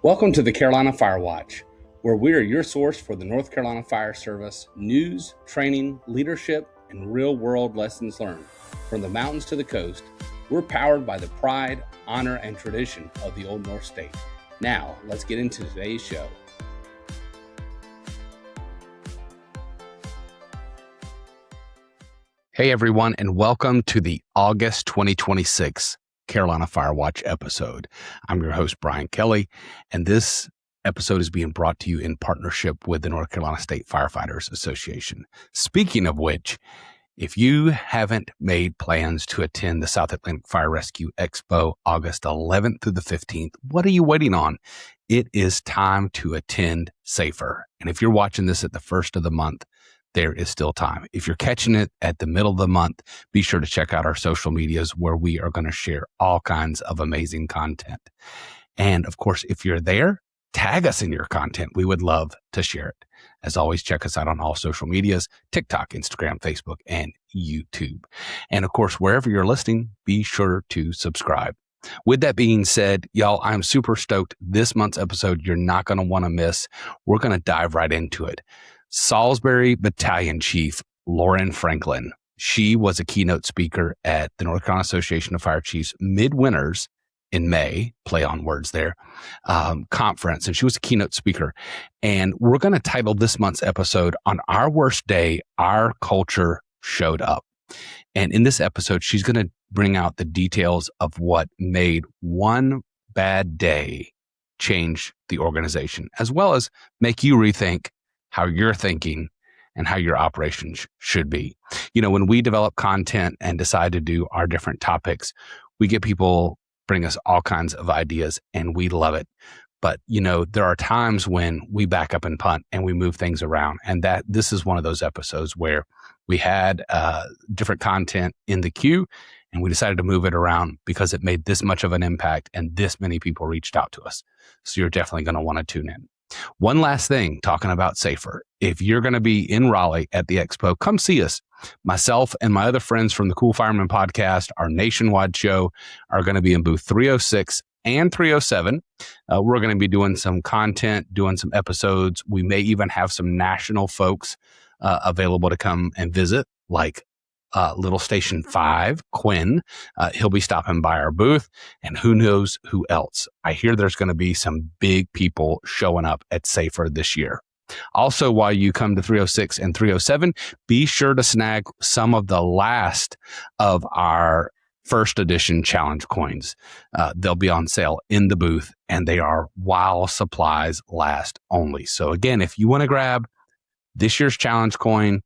Welcome to the Carolina Fire Watch, where we are your source for the North Carolina Fire Service news, training, leadership, and real-world lessons learned. From the mountains to the coast, we're powered by the pride, honor, and tradition of the Old North State. Now, let's get into today's show. Hey everyone, and welcome to the August 2026 Carolina Fire Watch episode. I'm your host, Brian Kelly, and this episode is being brought to you in partnership with the North Carolina State Firefighters Association. Speaking of which, if you haven't made plans to attend the South Atlantic Fire Rescue Expo August 11th through the 15th, what are you waiting on? It is time to attend safer. And if you're watching this at the first of the month, there is still time. If you're catching it at the middle of the month, be sure to check out our social medias where we are going to share all kinds of amazing content. And of course, if you're there, tag us in your content. We would love to share it. As always, check us out on all social medias, TikTok, Instagram, Facebook, and YouTube. And of course, wherever you're listening, be sure to subscribe. With that being said, y'all, I'm super stoked. This month's episode, you're not going to want to miss. We're going to dive right into it. Salisbury Battalion Chief Lauran Franklin. She was a keynote speaker at the North Carolina Association of Fire Chiefs Midwinters in May, play on words there, conference. And she was a keynote speaker. And we're going to title this month's episode, On Our Worst Day, Our Culture Showed Up. And in this episode, she's going to bring out the details of what made one bad day change the organization, as well as make you rethink how you're thinking and how your operations should be. You know, when we develop content and decide to do our different topics, we get people bring us all kinds of ideas and we love it. But, you know, there are times when we back up and punt and we move things around. And this is one of those episodes where we had different content in the queue and we decided to move it around because it made this much of an impact and this many people reached out to us. So you're definitely going to want to tune in. One last thing, talking about safer. If you're going to be in Raleigh at the expo, come see us. Myself and my other friends from the Cool Fireman podcast, our nationwide show, are going to be in booth 306 and 307. We're going to be doing some content, doing some episodes. We may even have some national folks available to come and visit, like Little Station 5, Quinn. He'll be stopping by our booth, and who knows who else. I hear there's going to be some big people showing up at Safer this year. Also, while you come to 306 and 307, be sure to snag some of the last of our first edition challenge coins. They'll be on sale in the booth, and they are while supplies last only. So again, if you want to grab this year's challenge coin,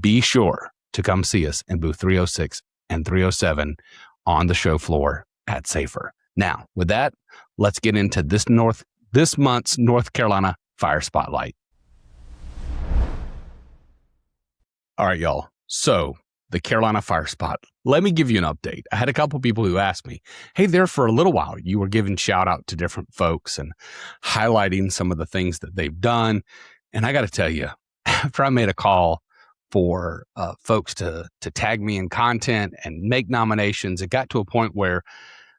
be sure to come see us in booth 306 and 307 on the show floor at Safer. Now, with that, let's get into this month's North Carolina Fire Spotlight. All right, y'all. So the Carolina Fire Spot. Let me give you an update. I had a couple people who asked me, hey, there for a little while, you were giving shout out to different folks and highlighting some of the things that they've done. And I got to tell you, after I made a call for folks to tag me in content and make nominations, it got to a point where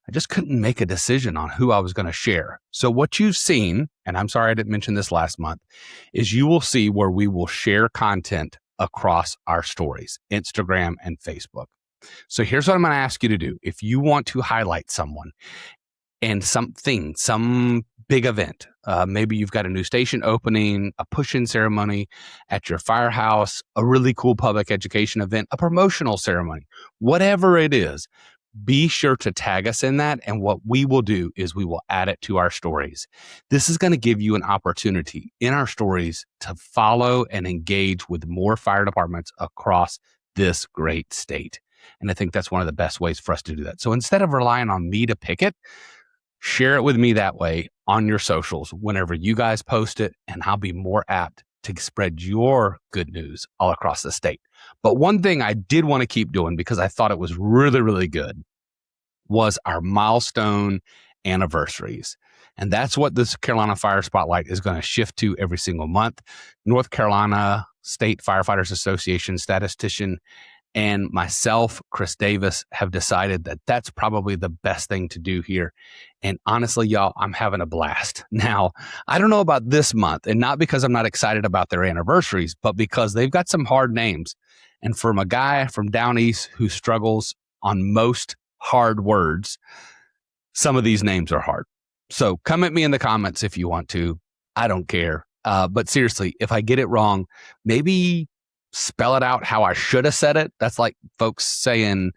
I just couldn't make a decision on who I was going to share. So what you've seen, and I'm sorry I didn't mention this last month, is you will see where we will share content across our stories, Instagram and Facebook. So here's what I'm going to ask you to do. If you want to highlight someone and some big event, maybe you've got a new station opening, a push-in ceremony at your firehouse, a really cool public education event, a promotional ceremony, whatever it is, be sure to tag us in that. And what we will do is we will add it to our stories. This is going to give you an opportunity in our stories to follow and engage with more fire departments across this great state. And I think that's one of the best ways for us to do that. So instead of relying on me to pick it, share it with me that way on your socials whenever you guys post it, and I'll be more apt to spread your good news all across the state. But one thing I did want to keep doing, because I thought it was really, really good, was our milestone anniversaries. And that's what this Carolina Fire Spotlight is going to shift to every single month. North Carolina State Firefighters Association statistician And myself, Chris Davis, have decided that that's probably the best thing to do here. And honestly, y'all, I'm having a blast. Now, I don't know about this month, and not because I'm not excited about their anniversaries, but because they've got some hard names. And from a guy from down east who struggles on most hard words, some of these names are hard. So come at me in the comments if you want to. I don't care. But seriously, if I get it wrong, maybe spell it out how I should have said it. That's like folks saying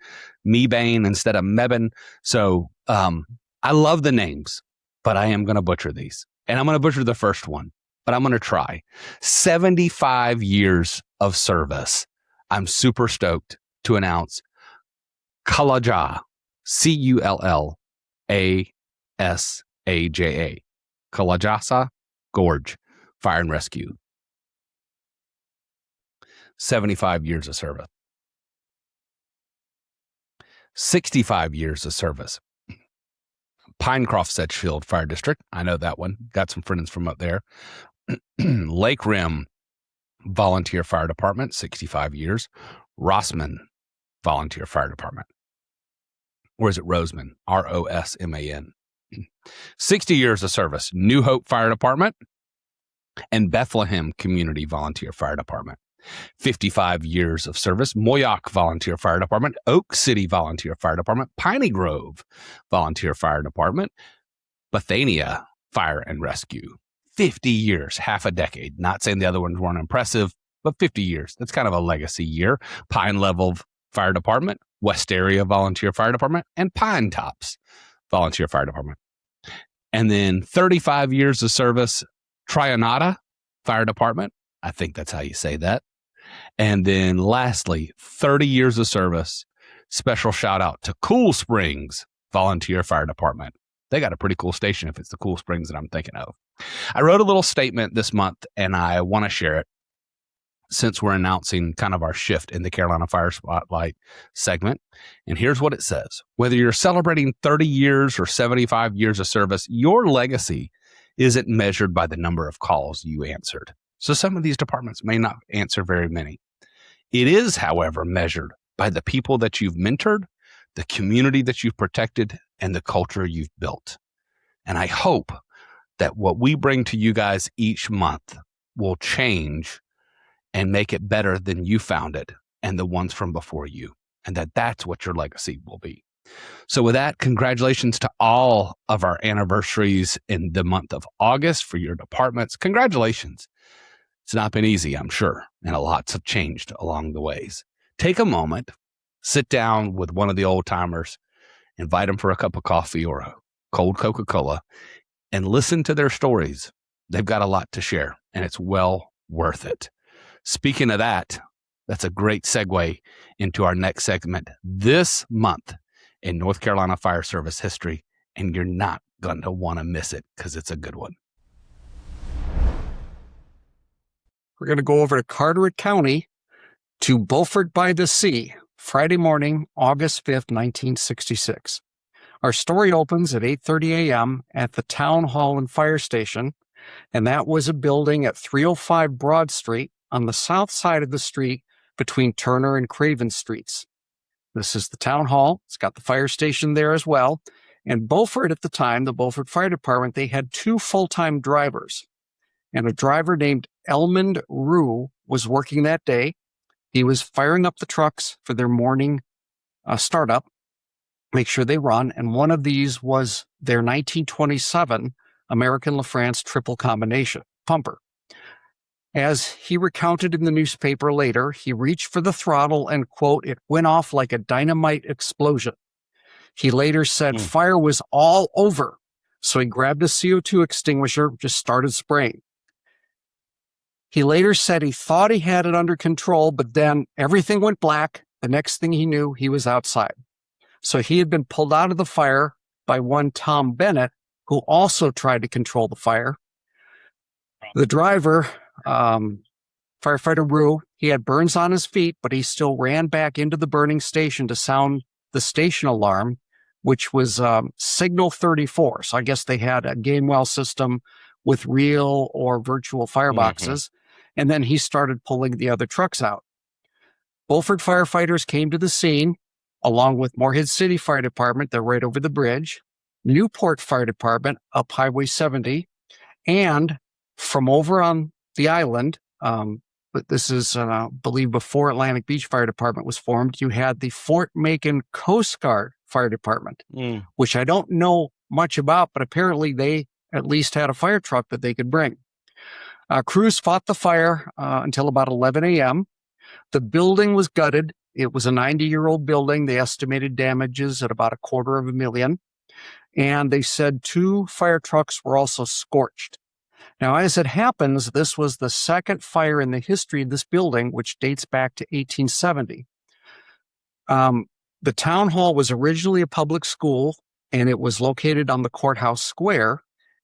Mebane instead of Mebane. So I love the names, but I am going to butcher these. And I'm going to butcher the first one, but I'm going to try. 75 years of service. I'm super stoked to announce Cullajaw, Cullasaja, Cullajasa Gorge Fire and Rescue. 75 years of service. 65 years of service. Pinecroft Sedgefield Fire District. I know that one. Got some friends from up there. Lake Rim Volunteer Fire Department, 65 years. Rossman Volunteer Fire Department. Or is it Roseman? Rosman. 60 years of service. New Hope Fire Department and Bethlehem Community Volunteer Fire Department. 55 years of service. Moyock Volunteer Fire Department, Oak City Volunteer Fire Department, Piney Grove Volunteer Fire Department, Bethania Fire and Rescue. 50 years, half a decade. Not saying the other ones weren't impressive, but 50 years. That's kind of a legacy year. Pine Level Fire Department, West Area Volunteer Fire Department, and Pine Tops Volunteer Fire Department. And then 35 years of service, Trionata Fire Department. I think that's how you say that. And then lastly, 30 years of service. Special shout out to Cool Springs Volunteer Fire Department. They got a pretty cool station if it's the Cool Springs that I'm thinking of. I wrote a little statement this month and I want to share it since we're announcing kind of our shift in the Carolina Fire Spotlight segment. And here's what it says. Whether you're celebrating 30 years or 75 years of service, your legacy isn't measured by the number of calls you answered. So some of these departments may not answer very many. It is, however, measured by the people that you've mentored, the community that you've protected, and the culture you've built. And I hope that what we bring to you guys each month will change and make it better than you found it and the ones from before you, and that's what your legacy will be. So with that, congratulations to all of our anniversaries in the month of August for your departments. Congratulations. It's not been easy, I'm sure, and a lot's have changed along the ways. Take a moment, sit down with one of the old timers, invite them for a cup of coffee or a cold Coca-Cola, and listen to their stories. They've got a lot to share, and it's well worth it. Speaking of that, that's a great segue into our next segment this month in North Carolina Fire Service history, and you're not going to want to miss it because it's a good one. We're going to go over to Carteret County to Beaufort by the Sea, Friday morning, August 5th, 1966. Our story opens at 8:30 a.m. at the Town Hall and Fire Station, and that was a building at 305 Broad Street on the south side of the street between Turner and Craven Streets. This is the Town Hall. It's got the fire station there as well. And Beaufort at the time, the Beaufort Fire Department, they had 2 full-time drivers. And a driver named Elmond Rue was working that day. He was firing up the trucks for their morning startup, make sure they run. And one of these was their 1927 American LaFrance triple combination pumper. As he recounted in the newspaper later, he reached for the throttle and, quote, it went off like a dynamite explosion. He later said fire was all over. So he grabbed a CO2 extinguisher, just started spraying. He later said he thought he had it under control, but then everything went black. The next thing he knew, he was outside. So he had been pulled out of the fire by one Tom Bennett, who also tried to control the fire. The driver, Firefighter Rue, he had burns on his feet, but he still ran back into the burning station to sound the station alarm, which was signal 34. So I guess they had a Gamewell system with real or virtual fireboxes. And then he started pulling the other trucks out. Beaufort firefighters came to the scene, along with Morehead City Fire Department, they're right over the bridge, Newport Fire Department up Highway 70, and from over on the island, but this is, I believe, before Atlantic Beach Fire Department was formed, you had the Fort Macon Coast Guard Fire Department, which I don't know much about, but apparently they at least had a fire truck that they could bring. Crews fought the fire until about 11 a.m. The building was gutted. It was a 90-year-old building. They estimated damages at about $250,000. And they said 2 fire trucks were also scorched. Now, as it happens, this was the second fire in the history of this building, which dates back to 1870. The town hall was originally a public school, and it was located on the courthouse square,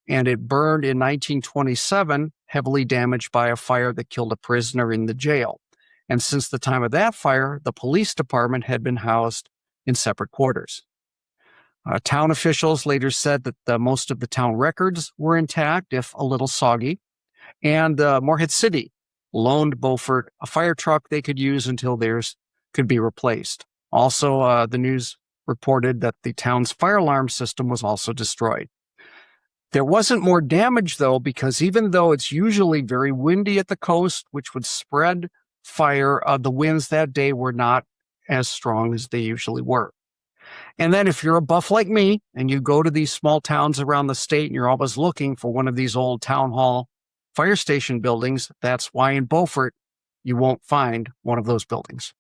and it burned in 1927, heavily damaged by a fire that killed a prisoner in the jail. And since the time of that fire, the police department had been housed in separate quarters. Town officials later said that most of the town records were intact, if a little soggy, and Morehead City loaned Beaufort a fire truck they could use until theirs could be replaced. Also, the news reported that the town's fire alarm system was also destroyed. There wasn't more damage, though, because even though it's usually very windy at the coast, which would spread fire, the winds that day were not as strong as they usually were. And then if you're a buff like me and you go to these small towns around the state and you're always looking for one of these old town hall fire station buildings, that's why in Beaufort you won't find one of those buildings.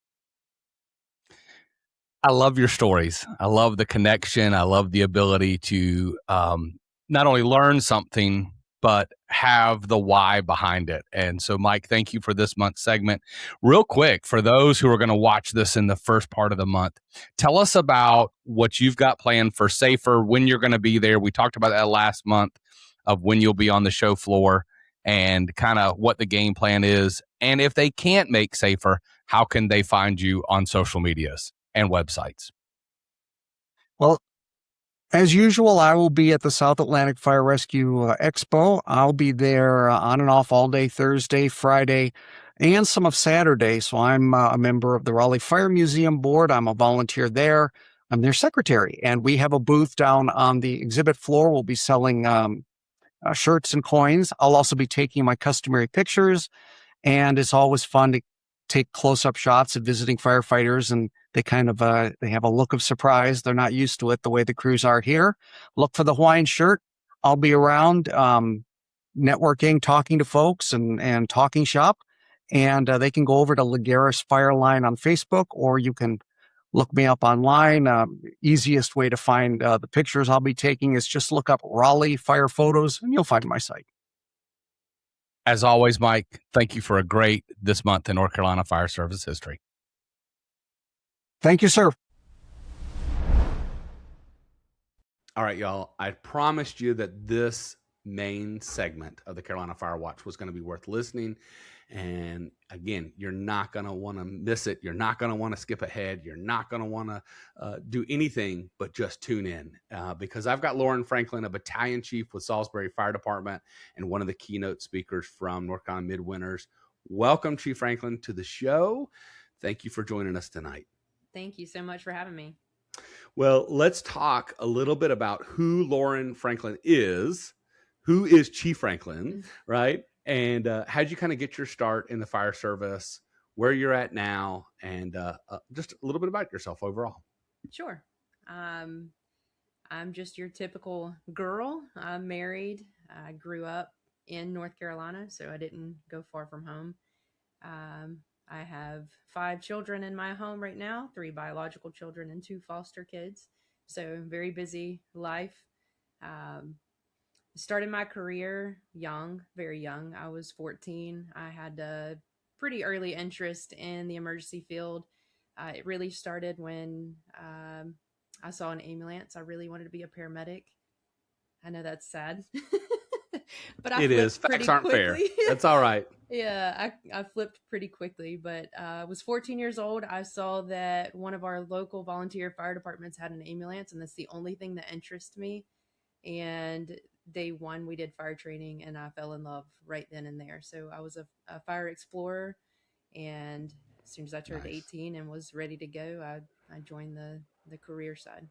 I love your stories. I love the connection. I love the ability to not only learn something, but have the why behind it. And so, Mike, thank you for this month's segment. Real quick, for those who are going to watch this in the first part of the month, tell us about what you've got planned for Safer, when you're going to be there. We talked about that last month of when you'll be on the show floor and kind of what the game plan is. And if they can't make Safer, how can they find you on social medias and websites? Well, as usual, I will be at the South Atlantic Fire Rescue Expo. I'll be there on and off all day Thursday, Friday, and some of Saturday. So I'm a member of the Raleigh Fire Museum Board. I'm a volunteer there. I'm their secretary. And we have a booth down on the exhibit floor. We'll be selling shirts and coins. I'll also be taking my customary pictures. And it's always fun to take close-up shots of visiting firefighters, and they kind of they have a look of surprise. They're not used to it the way the crews are here. Look for the Hawaiian shirt. I'll be around networking, talking to folks, and talking shop. And they can go over to Lagares Fire Line on Facebook, or you can look me up online. Easiest way to find the pictures I'll be taking is just look up Raleigh Fire Photos, and you'll find my site. As always, Mike, thank you for a great this month in North Carolina Fire Service history. Thank you, sir. All right, y'all. I promised you that this main segment of the Carolina Fire Watch was going to be worth listening. And again, you're not going to want to miss it. You're not going to want to skip ahead. You're not going to want to do anything but just tune in because I've got Lauran Franklin, a battalion chief with Salisbury Fire Department and one of the keynote speakers from North Carolina Midwinters. Welcome, Chief Franklin, to the show. Thank you for joining us tonight. Thank you so much for having me. Well, let's talk a little bit about who Lauran Franklin is. Who is Chief Franklin, right? And how'd you kind of get your start in the fire service, where you're at now, and just a little bit about yourself overall? Sure. I'm just your typical girl. I'm married. I grew up in North Carolina, so I didn't go far from home. I have 5 children in my home right now, 3 biological children and 2 foster kids. So very busy life. Started my career young, very young. I was 14. I had a pretty early interest in the emergency field. It really started when I saw an ambulance. I really wanted to be a paramedic. I know that's sad, but I it is. Facts aren't fair. That's all right. Yeah, I flipped pretty quickly, but I was 14 years old. I saw that one of our local volunteer fire departments had an ambulance, and that's the only thing that interested me. And day one, we did fire training, and I fell in love right then and there. So I was a fire explorer, and As soon as I turned Nice. 18 and was ready to go, I joined the career side.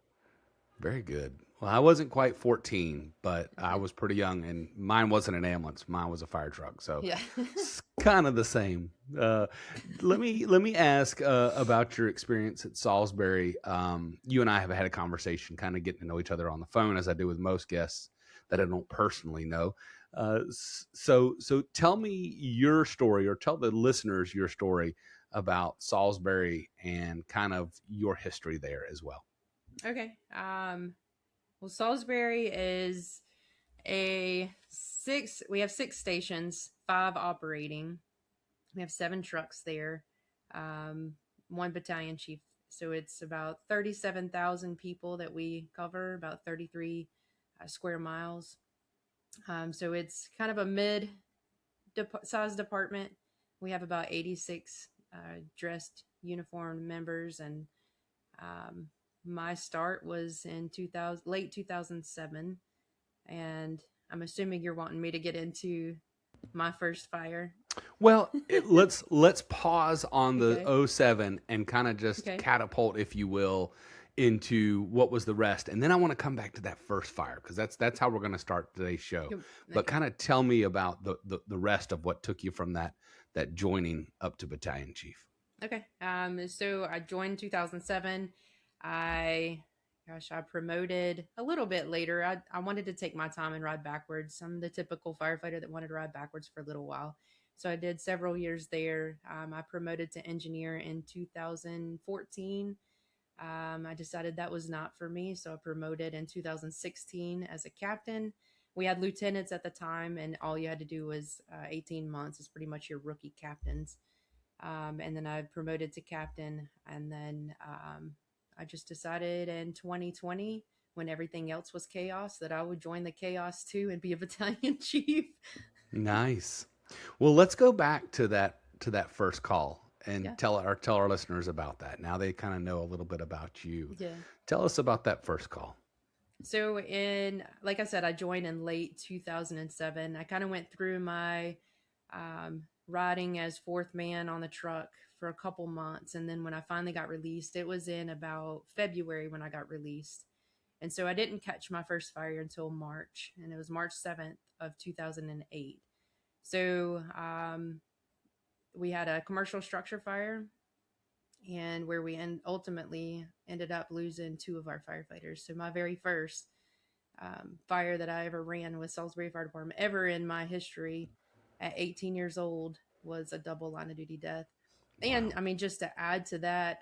Very good. Well, I wasn't quite 14, but I was pretty young, and mine wasn't an ambulance. Mine was a fire truck. So Yeah. it's kind of the same. Let me ask about your experience at Salisbury. You and I have had a conversation, kind of getting to know each other on the phone, as I do with most guests that I don't personally know. So tell me your story, or tell the listeners your story about Salisbury and kind of your history there as well. Okay. Well, Salisbury is we have 6 stations, 5 operating. We have 7 trucks there, 1 battalion chief. So it's about 37,000 people that we cover, about 33 square miles. So it's kind of a mid-size department. We have about 86 dressed uniformed members, and my start was in late 2007, and I'm assuming you're wanting me to get into my first fire. Well, let's pause on the Okay. 07 and kind of just Okay. catapult, if you will, into what was the rest, and then I want to come back to that first fire, because that's how we're going to start today's show. But Okay. kind of tell me about the rest of what took you from that joining up to battalion chief. Okay. So I joined in 2007. I promoted a little bit later. I wanted to take my time and ride backwards. I'm the typical firefighter that wanted to ride backwards for a little while. So I did several years there. I promoted to engineer in 2014. I decided that was not for me. So I promoted in 2016 as a captain. We had lieutenants at the time, and all you had to do was 18 months is pretty much your rookie captains. And then I promoted to captain. And then I just decided in 2020, when everything else was chaos, that I would join the chaos too and be a battalion chief. Nice. Well, let's go back to that first call and Yeah. tell our listeners about that. Now they kind of know a little bit about you. Yeah. Tell us about that first call. So like I said, I joined in late 2007. I kind of went through my riding as 4th man on the truck for a couple months. And then when I finally got released, it was in about February when I got released. And so I didn't catch my first fire until March, and it was March 7th of 2008. So we had a commercial structure fire, and where we ultimately ended up losing 2 of our firefighters. So my very first fire that I ever ran with Salisbury Fire Department ever in my history at 18 years old was a double line of duty death. And Wow. I mean, just to add to that,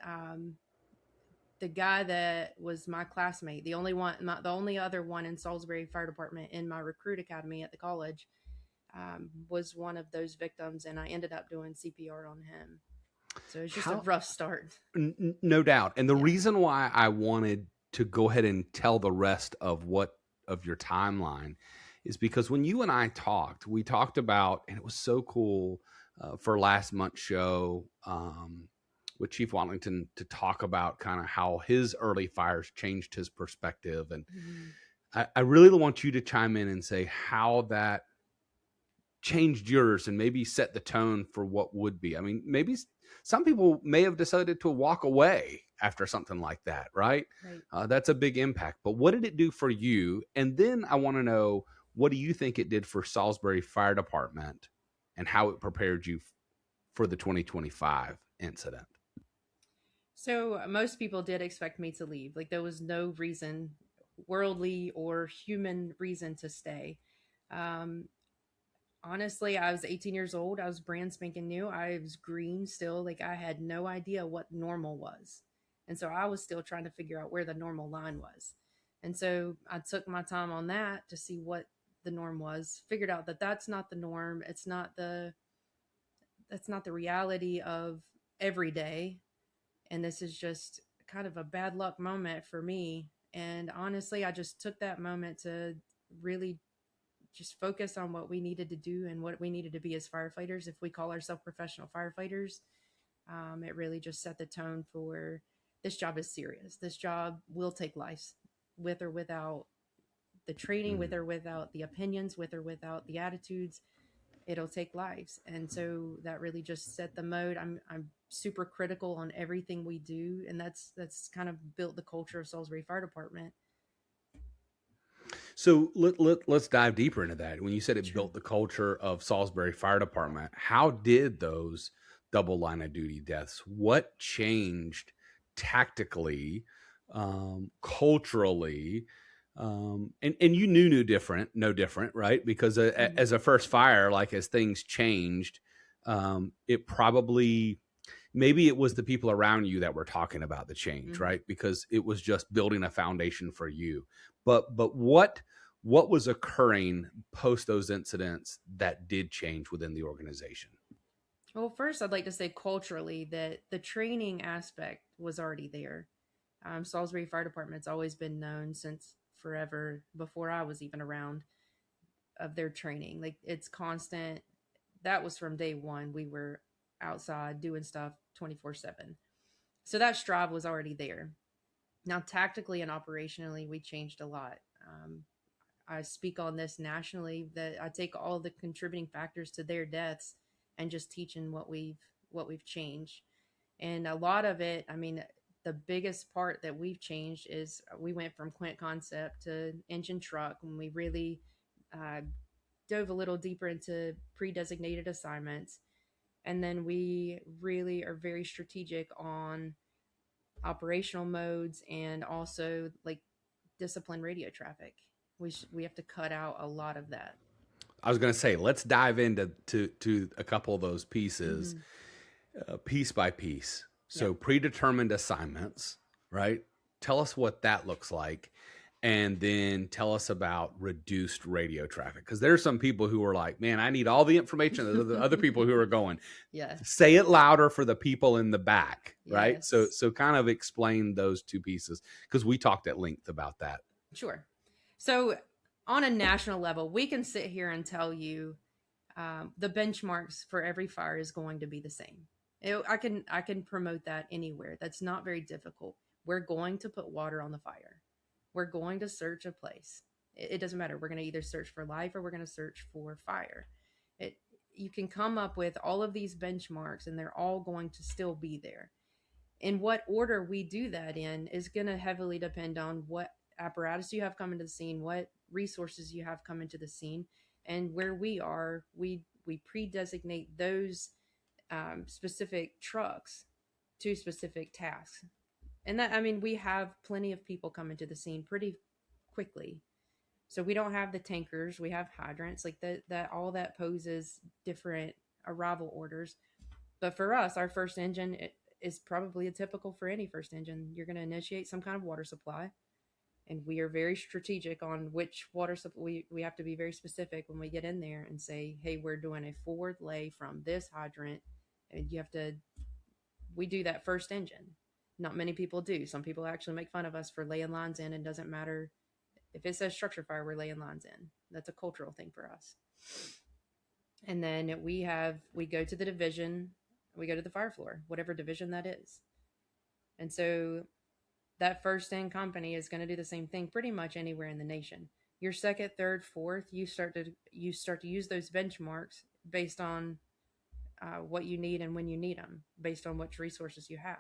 the guy that was my classmate, the only other one in Salisbury Fire Department in my recruit academy at the college, was one of those victims, and I ended up doing CPR on him. So it's just a rough start. No doubt. And the Yeah. reason why I wanted to go ahead and tell the rest of your timeline is because when you and I talked, we talked about, and it was so cool for last month's show with Chief Watlington to talk about kind of how his early fires changed his perspective. And I really want you to chime in and say how that changed yours and maybe set the tone for what would be. I mean, maybe some people may have decided to walk away after something like that, right? Right. That's a big impact. But what did it do for you? And then I want to know, what do you think it did for Salisbury Fire Department and how it prepared you for the 2025 incident? So most people did expect me to leave. Like, there was no reason, worldly or human reason, to stay. Um, Honestly, I was 18 years old. I was brand spanking new. I was green still. Like, I had no idea what normal was. And so I was still trying to figure out where the normal line was. And so I took my time on that to see what the norm was, figured out that that's not the norm. That's not the reality of every day. And this is just kind of a bad luck moment for me. And honestly, I just took that moment to really just focus on what we needed to do and what we needed to be as firefighters. If we call ourselves professional firefighters, it really just set the tone for this job is serious. This job will take lives, with or without the training, with or without the opinions, with or without the attitudes. it'll take lives. And so that really just set the mode. I'm super critical on everything we do, and that's kind of built the culture of Salisbury Fire Department. So let's dive deeper into that. When you said it Sure. built the culture of Salisbury Fire Department, how did those double line of duty deaths, what changed tactically, culturally, and you knew no different, right? Because as a first fire, like as things changed, it probably, maybe it was the people around you that were talking about the change, right? Because it was just building a foundation for you. But what was occurring post those incidents that did change within the organization? Well, first, I'd like to say culturally that the training aspect was already there. Salisbury Fire Department's always been known since forever, before I was even around, of their training. Like, it's constant. That was from day one. We were outside doing stuff 24/7. So that strive was already there. Now, tactically and operationally, we changed a lot. I speak on this nationally, that I take all the contributing factors to their deaths and just teaching what we've changed. And a lot of it, I mean, the biggest part that we've changed is we went from quint concept to engine truck, when we really dove a little deeper into pre-designated assignments. And then we really are very strategic on operational modes, and also like discipline radio traffic. We have to cut out a lot of that. I was going to say, let's dive into to a couple of those pieces, piece by piece. So predetermined assignments, right? Tell us what that looks like. And then tell us about reduced radio traffic. Because there's some people who are like, man, I need all the information. There's the other people who are going, say it louder for the people in the back, right? Yes. So kind of explain those two pieces, because we talked at length about that. Sure. So on a national level, we can sit here and tell you the benchmarks for every fire is going to be the same. I can promote that anywhere. That's not very difficult. We're going to put water on the fire. We're going to search a place. It doesn't matter. We're going to either search for life or we're going to search for fire. You can come up with all of these benchmarks, and they're all going to still be there. In what order we do that in is going to heavily depend on what apparatus you have come into the scene, what resources you have come into the scene, and where we are. We pre-designate those specific trucks to specific tasks. And that, I mean, we have plenty of people come into the scene pretty quickly. So we don't have the tankers, we have hydrants, like that all that poses different arrival orders. But for us, our first engine is probably a typical for any first engine. You're going to initiate some kind of water supply. And we are very strategic on which water supply. We have to be very specific when we get in there and say, hey, we're doing a forward lay from this hydrant. And we do that first engine. Not many people do. Some people actually make fun of us for laying lines in, and doesn't matter if it says structure fire, we're laying lines in. That's a cultural thing for us. And then we go to the division, we go to the fire floor, whatever division that is. And so that first in company is going to do the same thing pretty much anywhere in the nation. Your second, third, fourth, you start to use those benchmarks based on what you need and when you need them, based on which resources you have.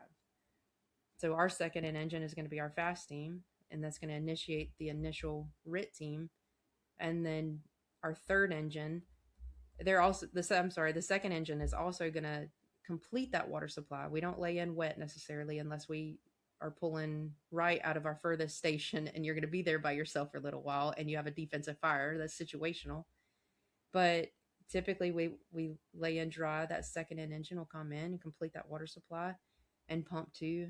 So our second in engine is going to be our fast team, and that's going to initiate the initial RIT team. And then our third engine, the second engine is also going to complete that water supply. We don't lay in wet necessarily unless we are pulling right out of our furthest station, and you're going to be there by yourself for a little while and you have a defensive fire. That's situational. But typically we lay in dry. That second in engine will come in and complete that water supply and pump to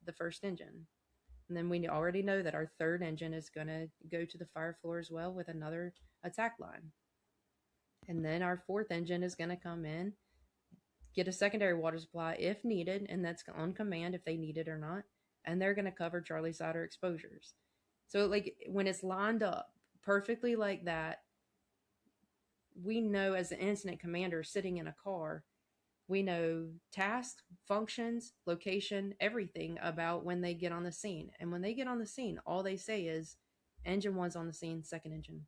the first engine. And then we already know that our third engine is going to go to the fire floor as well with another attack line. And then our fourth engine is going to come in, get a secondary water supply if needed, and that's on command if they need it or not. And they're going to cover Charlie side or exposures. So like when it's lined up perfectly like that, we know as an incident commander sitting in a car, we know tasks, functions, location, everything about when they get on the scene. And when they get on the scene, all they say is, engine one's on the scene, second engine.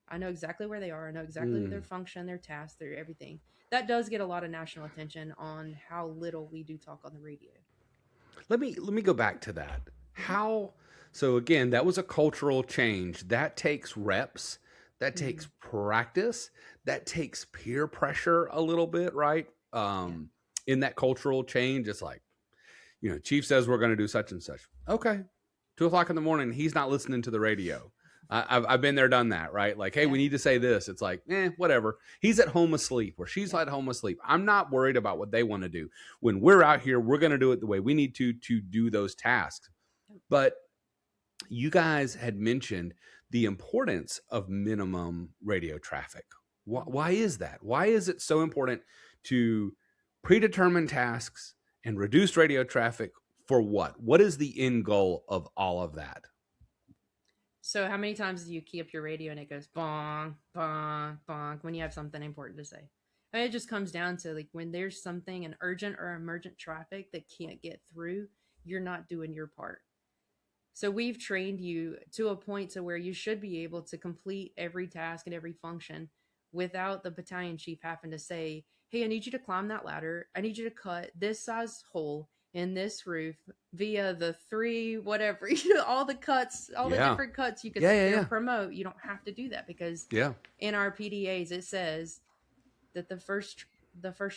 I know exactly where they are. I know exactly their function, their task, their everything. That does get a lot of national attention on how little we do talk on the radio. Let me go back to that. Mm-hmm. How so again, that was a cultural change. That takes reps, that Mm-hmm. takes practice, that takes peer pressure a little bit, right? Yeah. In that cultural change, it's like, Chief says we're going to do such and such. Okay. 2 o'clock in the morning, he's not listening to the radio. I've been there, done that, right? Like, hey, Yeah. we need to say this. It's like, whatever. He's at home asleep or she's at home asleep. I'm not worried about what they want to do. When we're out here, we're going to do it the way we need to do those tasks. But you guys had mentioned the importance of minimum radio traffic. Why is that? Why is it so important to predetermine tasks and reduce radio traffic for what? What is the end goal of all of that? So how many times do you key up your radio and it goes bong, bong, bong when you have something important to say? And it just comes down to like when there's something, an urgent or emergent traffic that can't get through, you're not doing your part. So we've trained you to a point to where you should be able to complete every task and every function without the battalion chief having to say, hey, I need you to climb that ladder. I need you to cut this size hole in this roof via the 3 whatever, all the cuts, all the different cuts you could sit there and promote. You don't have to do that because in our PDAs it says that the first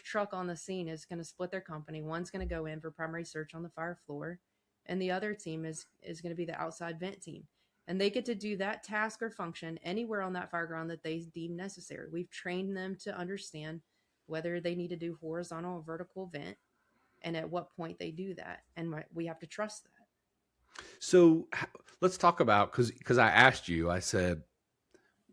truck on the scene is going to split their company. One's going to go in for primary search on the fire floor, and the other team is going to be the outside vent team. And they get to do that task or function anywhere on that fire ground that they deem necessary. We've trained them to understand whether they need to do horizontal or vertical vent and at what point they do that. And we have to trust that. So let's talk about, because I asked you, I said,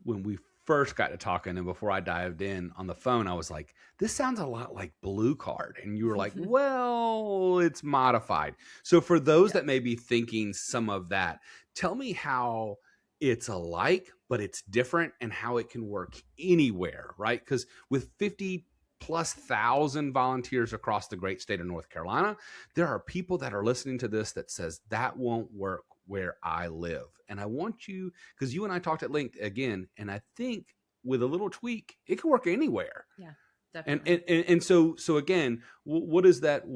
when we first got to talking and before I dived in on the phone, I was like, this sounds a lot like Blue Card. And you were like, well, it's modified. So for those that may be thinking some of that, tell me how it's alike, but it's different and how it can work anywhere, right? Because with 50,000+ volunteers across the great state of North Carolina, there are people that are listening to this that says that won't work where I live. And I want you, because you and I talked at length again, and I think with a little tweak, it can work anywhere. Yeah, definitely. And so again, what is that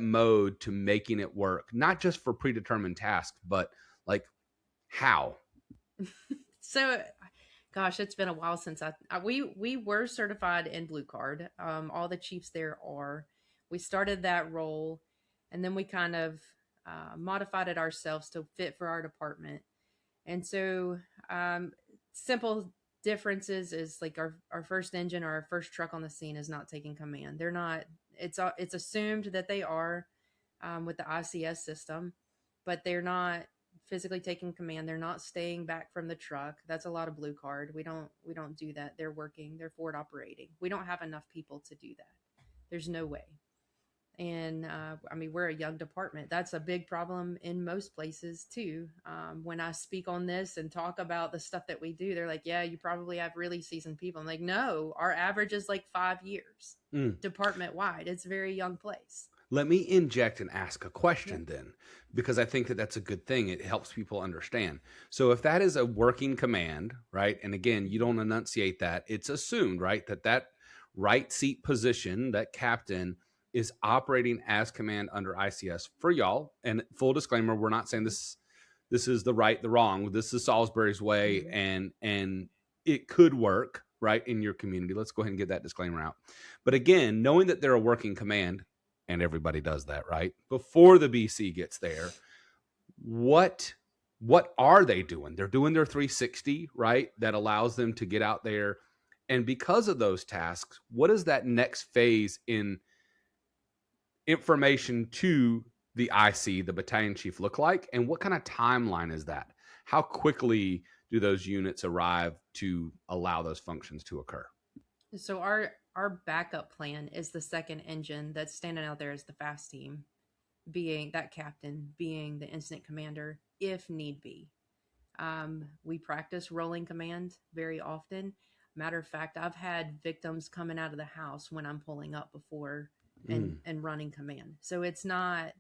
mode to making it work? Not just for predetermined tasks, but like how? So, gosh, it's been a while since we were certified in Blue Card. All the chiefs there are. We started that role, and then we kind of modified it ourselves to fit for our department. And so, simple differences is like our first engine or our first truck on the scene is not taking command. They're not. It's assumed that they are with the ICS system, but they're not physically taking command. They're not staying back from the truck. That's a lot of Blue Card. We don't do that. They're working. They're forward operating. We don't have enough people to do that. There's no way. And I mean, we're a young department. That's a big problem in most places too. When I speak on this and talk about the stuff that we do, they're like, yeah, you probably have really seasoned people. I'm like, no, our average is like 5 years department wide. It's a very young place. Let me inject and ask a question then, because I think that that's a good thing. It helps people understand. So if that is a working command, right? And again, you don't enunciate that. It's assumed, right? That right seat position, that captain is operating as command under ICS for y'all. And full disclaimer, we're not saying this is the right, the wrong. This is Salisbury's way, and it could work, right, in your community. Let's go ahead and get that disclaimer out. But again, knowing that they're a working command, and everybody does that, right? Before the BC gets there, what are they doing? They're doing their 360, right? That allows them to get out there. And because of those tasks, what is that next phase in information to the IC, the battalion chief, look like? And what kind of timeline is that? How quickly do those units arrive to allow those functions to occur? So our backup plan is the second engine that's standing out there as the fast team, being that captain, being the incident commander, if need be. We practice rolling command very often. Matter of fact, I've had victims coming out of the house when I'm pulling up before and running command. So it's not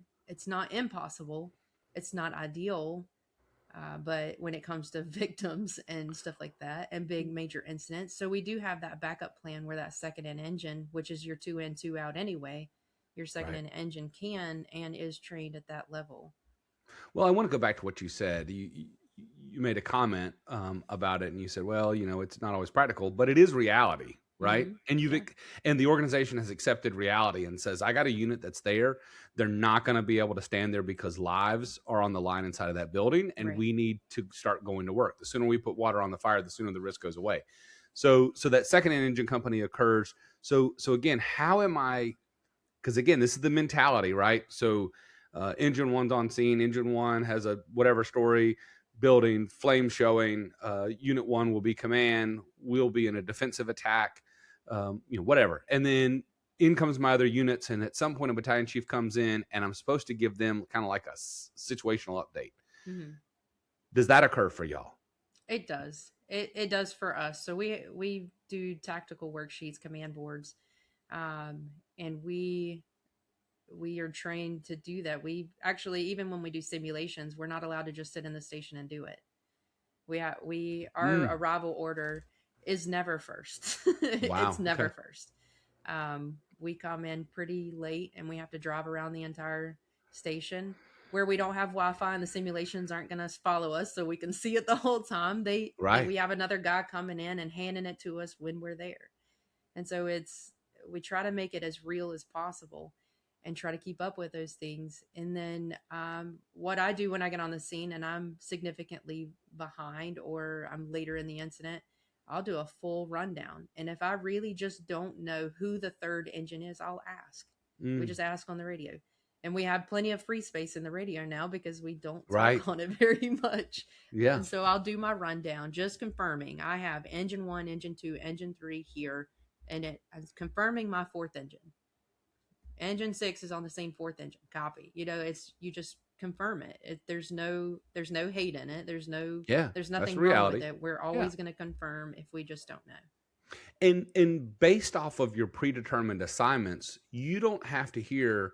impossible. It's not ideal. But when it comes to victims and stuff like that and big major incidents, so we do have that backup plan where that second in engine, which is your 2 in, 2 out anyway, your second Right. in engine can and is trained at that level. Well, I want to go back to what you said. You made a comment about it, and you said, "Well, it's not always practical, but it is reality, right?" Mm-hmm. And Yeah. and the organization has accepted reality and says, "I got a unit that's there. They're not going to be able to stand there because lives are on the line inside of that building, and Right. we need to start going to work. The sooner we put water on the fire, the sooner the risk goes away." So that second engine company occurs. So again, how am I? Because again, this is the mentality, right? So engine one's on scene. Engine one has a whatever story, building, flame showing. Unit one will be command. We'll be in a defensive attack, whatever. And then in comes my other units. And at some point, a battalion chief comes in, and I'm supposed to give them kind of like a situational update. Mm-hmm. Does that occur for y'all? It does. It does for us. So we do tactical worksheets, command boards, and we are trained to do that. We actually, even when we do simulations, we're not allowed to just sit in the station and do it. Our arrival order is never first. Wow. It's never Okay. first. We come in pretty late and we have to drive around the entire station where we don't have Wi-Fi and the simulations aren't going to follow us so we can see it the whole time. Right. We have another guy coming in and handing it to us when we're there. And so we try to make it as real as possible and try to keep up with those things. And then what I do when I get on the scene and I'm significantly behind or I'm later in the incident, I'll do a full rundown. And if I really just don't know who the third engine is, I'll ask. We just ask on the radio. And we have plenty of free space in the radio now because we don't talk Right. on it very much. Yeah. And so I'll do my rundown, just confirming I have engine 1, engine 2, engine 3 here. And it's confirming my fourth engine. Engine 6 is on the same fourth engine. Copy. You just confirm it. There's no hate in it. There's nothing wrong with it. We're always going to confirm if we just don't know. And based off of your predetermined assignments, you don't have to hear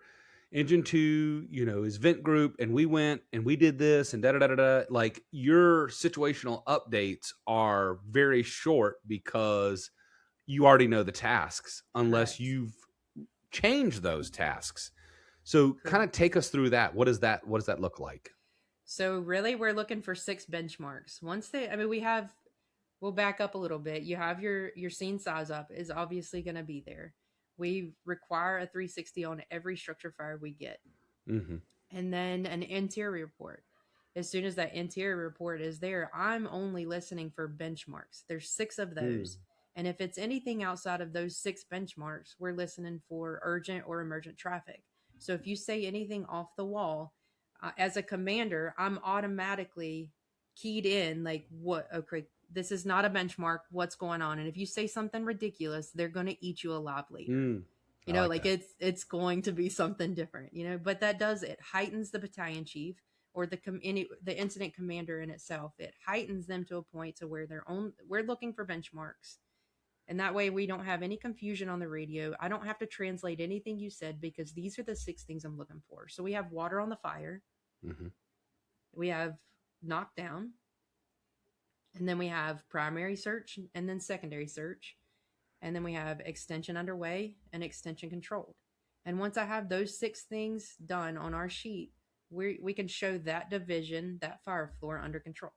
engine 2, is vent group, and we went and we did this and da da da da. Like, your situational updates are very short because you already know the tasks, unless Correct. you've changed those tasks. So kind of take us through that. What does that look like? So really, we're looking for 6 benchmarks. We'll back up a little bit. You have your scene size up is obviously going to be there. We require a 360 on every structure fire we get. Mm-hmm. And then an interior report. As soon as that interior report is there, I'm only listening for benchmarks. There's 6 of those. And if it's anything outside of those 6 benchmarks, we're listening for urgent or emergent traffic. So if you say anything off the wall, as a commander, I'm automatically keyed in like, what? Okay, this is not a benchmark. What's going on? And if you say something ridiculous, they're going to eat you alive later. It's going to be something different, but it heightens the battalion chief or the incident commander in itself. It heightens them to a point to where we're looking for benchmarks. And that way we don't have any confusion on the radio. I don't have to translate anything you said because these are the 6 things I'm looking for. So we have water on the fire. Mm-hmm. We have knockdown. And then we have primary search and then secondary search. And then we have extension underway and extension controlled. And once I have those 6 things done on our sheet, we can show that division, that fire floor under control.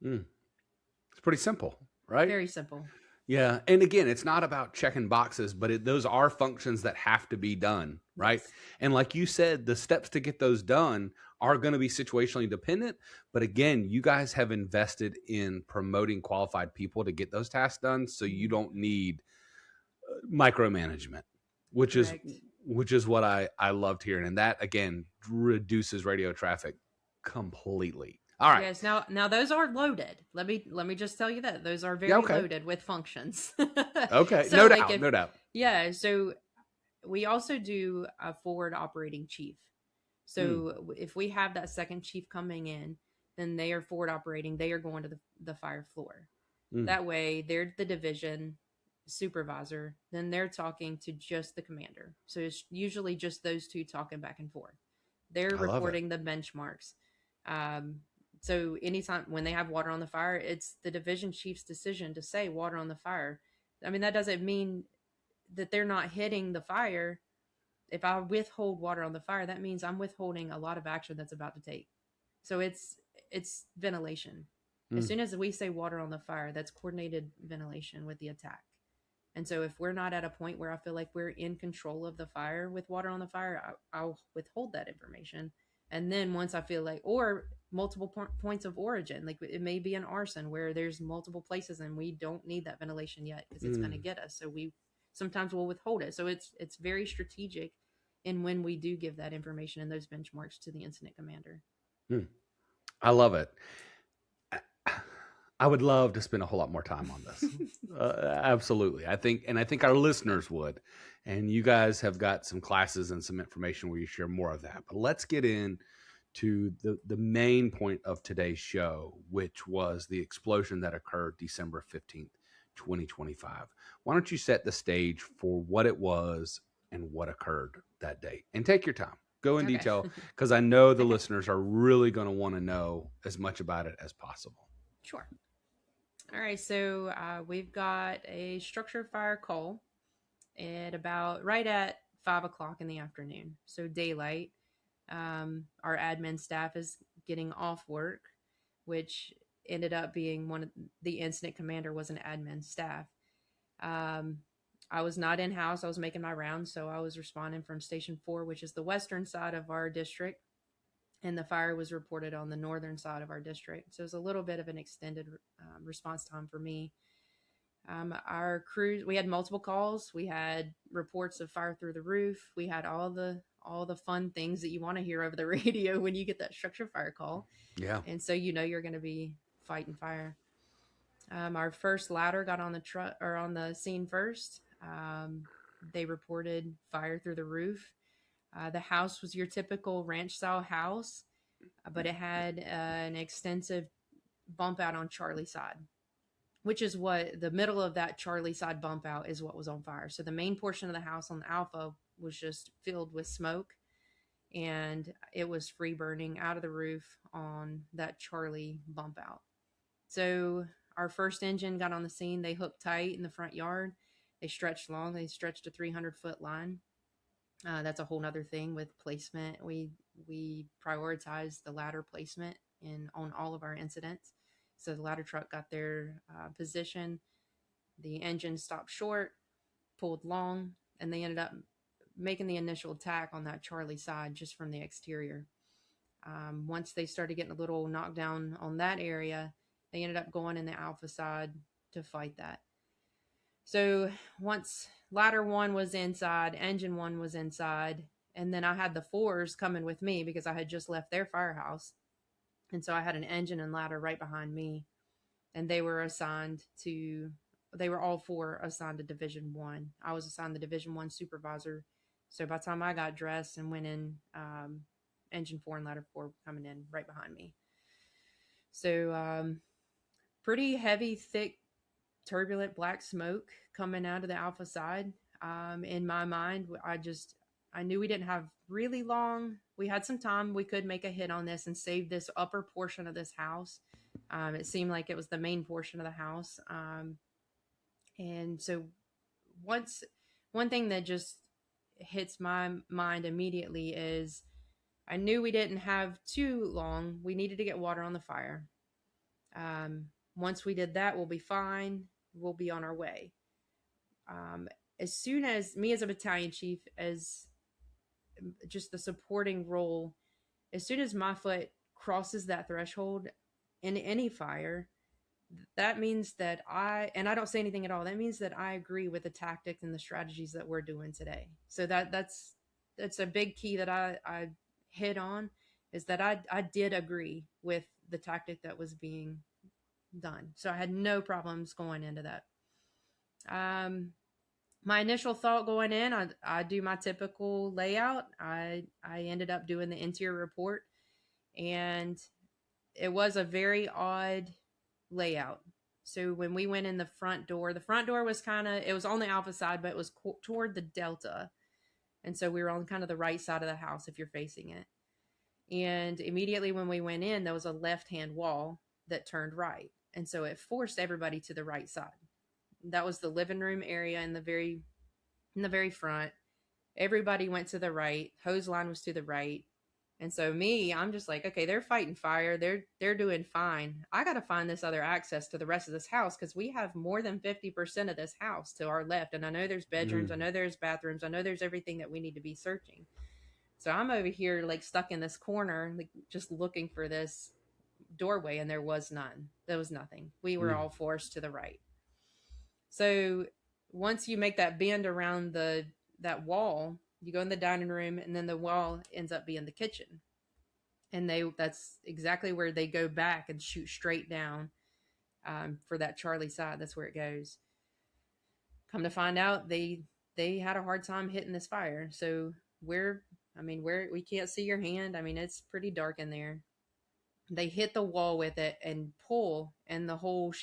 It's pretty simple, right? Very simple. Yeah. And again, it's not about checking boxes, but those are functions that have to be done, right? Yes. And like you said, the steps to get those done are going to be situationally dependent. But again, you guys have invested in promoting qualified people to get those tasks done. So you don't need micromanagement, which is what I loved hearing. And that, again, reduces radio traffic completely. All right. Yes. Now those are loaded. Let me just tell you that those are very loaded with functions. Okay. So no doubt. Yeah. So we also do a forward operating chief. So if we have that second chief coming in, then they are forward operating. They are going to the fire floor. That way they're the division supervisor. Then they're talking to just the commander. So it's usually just those two talking back and forth. They're reporting the benchmarks. So anytime when they have water on the fire, it's the division chief's decision to say water on the fire. I mean, that doesn't mean that they're not hitting the fire. If I withhold water on the fire, that means I'm withholding a lot of action that's about to take. So it's ventilation. As soon as we say water on the fire, that's coordinated ventilation with the attack. And so if we're not at a point where I feel like we're in control of the fire with water on the fire, I'll withhold that information. And then once I feel like, or multiple points of origin, like it may be an arson where there's multiple places and we don't need that ventilation yet because it's going to get us. So sometimes we'll withhold it. So it's very strategic in when we do give that information and those benchmarks to the incident commander. I love it. I would love to spend a whole lot more time on this. Absolutely. I think our listeners would, and you guys have got some classes and some information where you share more of that, but let's get in to the main point of today's show, which was the explosion that occurred December 15th, 2025. Why don't you set the stage for what it was and what occurred that day, and take your time. Go in detail, because I know the listeners are really going to want to know as much about it as possible. Sure. All right. So we've got a structure fire call at about right at 5 o'clock in the afternoon. So daylight. Our admin staff is getting off work, which ended up being the incident commander was an admin staff. I was not in house. I was making my rounds. So I was responding from Station 4, which is the western side of our district. And the fire was reported on the northern side of our district. So it was a little bit of an extended response time for me. Our crews, we had multiple calls. We had reports of fire through the roof. We had all the fun things that you want to hear over the radio when you get that structure fire call. Yeah. And so you know you're going to be fighting fire. Our first ladder got on the truck or on the scene first. They reported fire through the roof. The house was your typical ranch style house, but it had an extensive bump out on Charlie's side, which is what the middle of that Charlie side bump out is what was on fire. So the main portion of the house on the Alpha was just filled with smoke, and it was free burning out of the roof on that Charlie bump out. So our first engine got on the scene. They hooked tight in the front yard. They stretched long. They stretched a 300-foot line. That's a whole nother thing with placement. We prioritized the ladder placement on all of our incidents. So the ladder truck got their position. The engine stopped short, pulled long, and they ended up making the initial attack on that Charlie side just from the exterior. Once they started getting a little knockdown on that area, they ended up going in the Alpha side to fight that. So once ladder 1 was inside, engine 1 was inside, and then I had the 4s coming with me because I had just left their firehouse. And so I had an engine and ladder right behind me, and they were all 4 assigned to Division 1. I was assigned the Division 1 supervisor. So by the time I got dressed and went in, engine 4 and ladder 4 were coming in right behind me. So pretty heavy, thick, turbulent black smoke coming out of the Alpha side. In my mind, I knew we didn't have really long. We had some time. We could make a hit on this and save this upper portion of this house. It seemed like it was the main portion of the house. And so one thing that just hits my mind immediately is I knew we didn't have too long. We needed to get water on the fire. Once we did that, we'll be fine. We'll be on our way. As soon as me as a battalion chief, as just the supporting role, as soon as my foot crosses that threshold in any fire, that means that I don't say anything at all. That means that I agree with the tactics and the strategies that we're doing today. So that's a big key that I hit on, is that I did agree with the tactic that was being done. So I had no problems going into that. My initial thought going in, I do my typical layout. I ended up doing the interior report, and it was a very odd layout. So when we went in the front door was it was on the Alpha side, but it was toward the Delta. And so we were on kind of the right side of the house if you're facing it. And immediately when we went in, there was a left-hand wall that turned right. And so it forced everybody to the right side. That was the living room area in the very front. Everybody went to the right. Hose line was to the right. And so I'm just like, okay, they're fighting fire. They're doing fine. I got to find this other access to the rest of this house, because we have more than 50% of this house to our left. And I know there's bedrooms. I know there's bathrooms. I know there's everything that we need to be searching. So I'm over here like stuck in this corner, like just looking for this doorway, and there was none. There was nothing. We were all forced to the right. So once you make that bend around that wall, you go in the dining room, and then the wall ends up being the kitchen. And that's exactly where they go back and shoot straight down for that Charlie side. That's where it goes. Come to find out, they had a hard time hitting this fire. So we can't see your hand. I mean, it's pretty dark in there. They hit the wall with it and pull, and the whole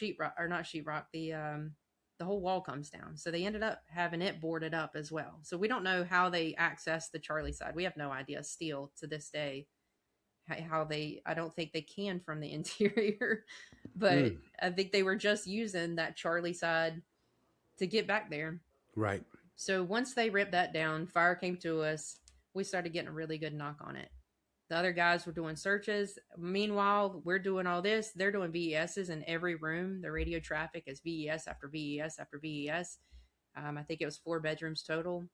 the whole wall comes down. So they ended up having it boarded up as well. So we don't know how they accessed the Charlie side. We have no idea still to this day I don't think they can from the interior, but I think they were just using that Charlie side to get back there. Right. So once they ripped that down, fire came to us. We started getting a really good knock on it. The other guys were doing searches. Meanwhile, we're doing all this. They're doing VESs in every room. The radio traffic is VES after VES after VES. I think it was 4 bedrooms total.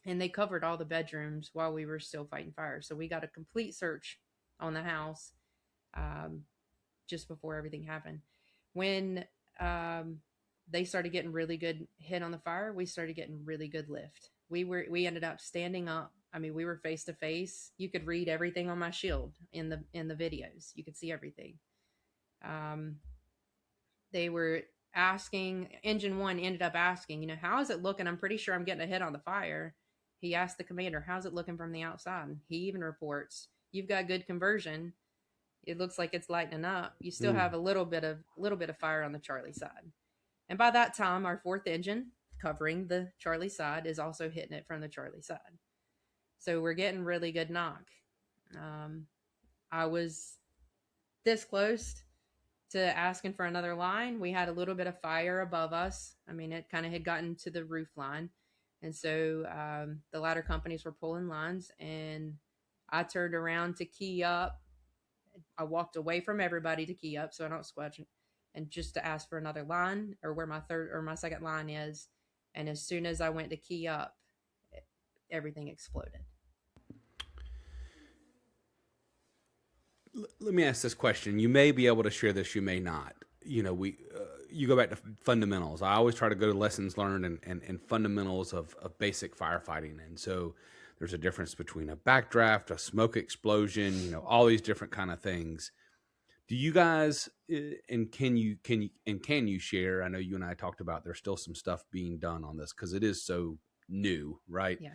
And they covered all the bedrooms while we were still fighting fire. So we got a complete search on the house just before everything happened. When they started getting really good hit on the fire, we started getting really good lift. We ended up standing up. I mean, we were face to face. You could read everything on my shield in the videos. You could see everything. They were asking, Engine 1 ended up asking, how is it looking? I'm pretty sure I'm getting a hit on the fire. He asked the commander, how's it looking from the outside? He even reports, you've got good conversion. It looks like it's lightening up. You still have a little bit of fire on the Charlie side. And by that time, our 4th engine covering the Charlie side is also hitting it from the Charlie side. So we're getting really good knock. I was this close to asking for another line. We had a little bit of fire above us. I mean, it kind of had gotten to the roof line. And so the ladder companies were pulling lines, and I turned around to key up. I walked away from everybody to key up so I don't squelch, and just to ask for another line, or where my 3rd or my 2nd line is. And as soon as I went to key up, everything exploded. Let me ask this question. You may be able to share this, you may not. You go back to fundamentals. I always try to go to lessons learned and fundamentals of basic firefighting. And so there's a difference between a backdraft, a smoke explosion, all these different kind of things. Do you guys, and can you share? I know you and I talked about there's still some stuff being done on this because it is so new, right? Yeah.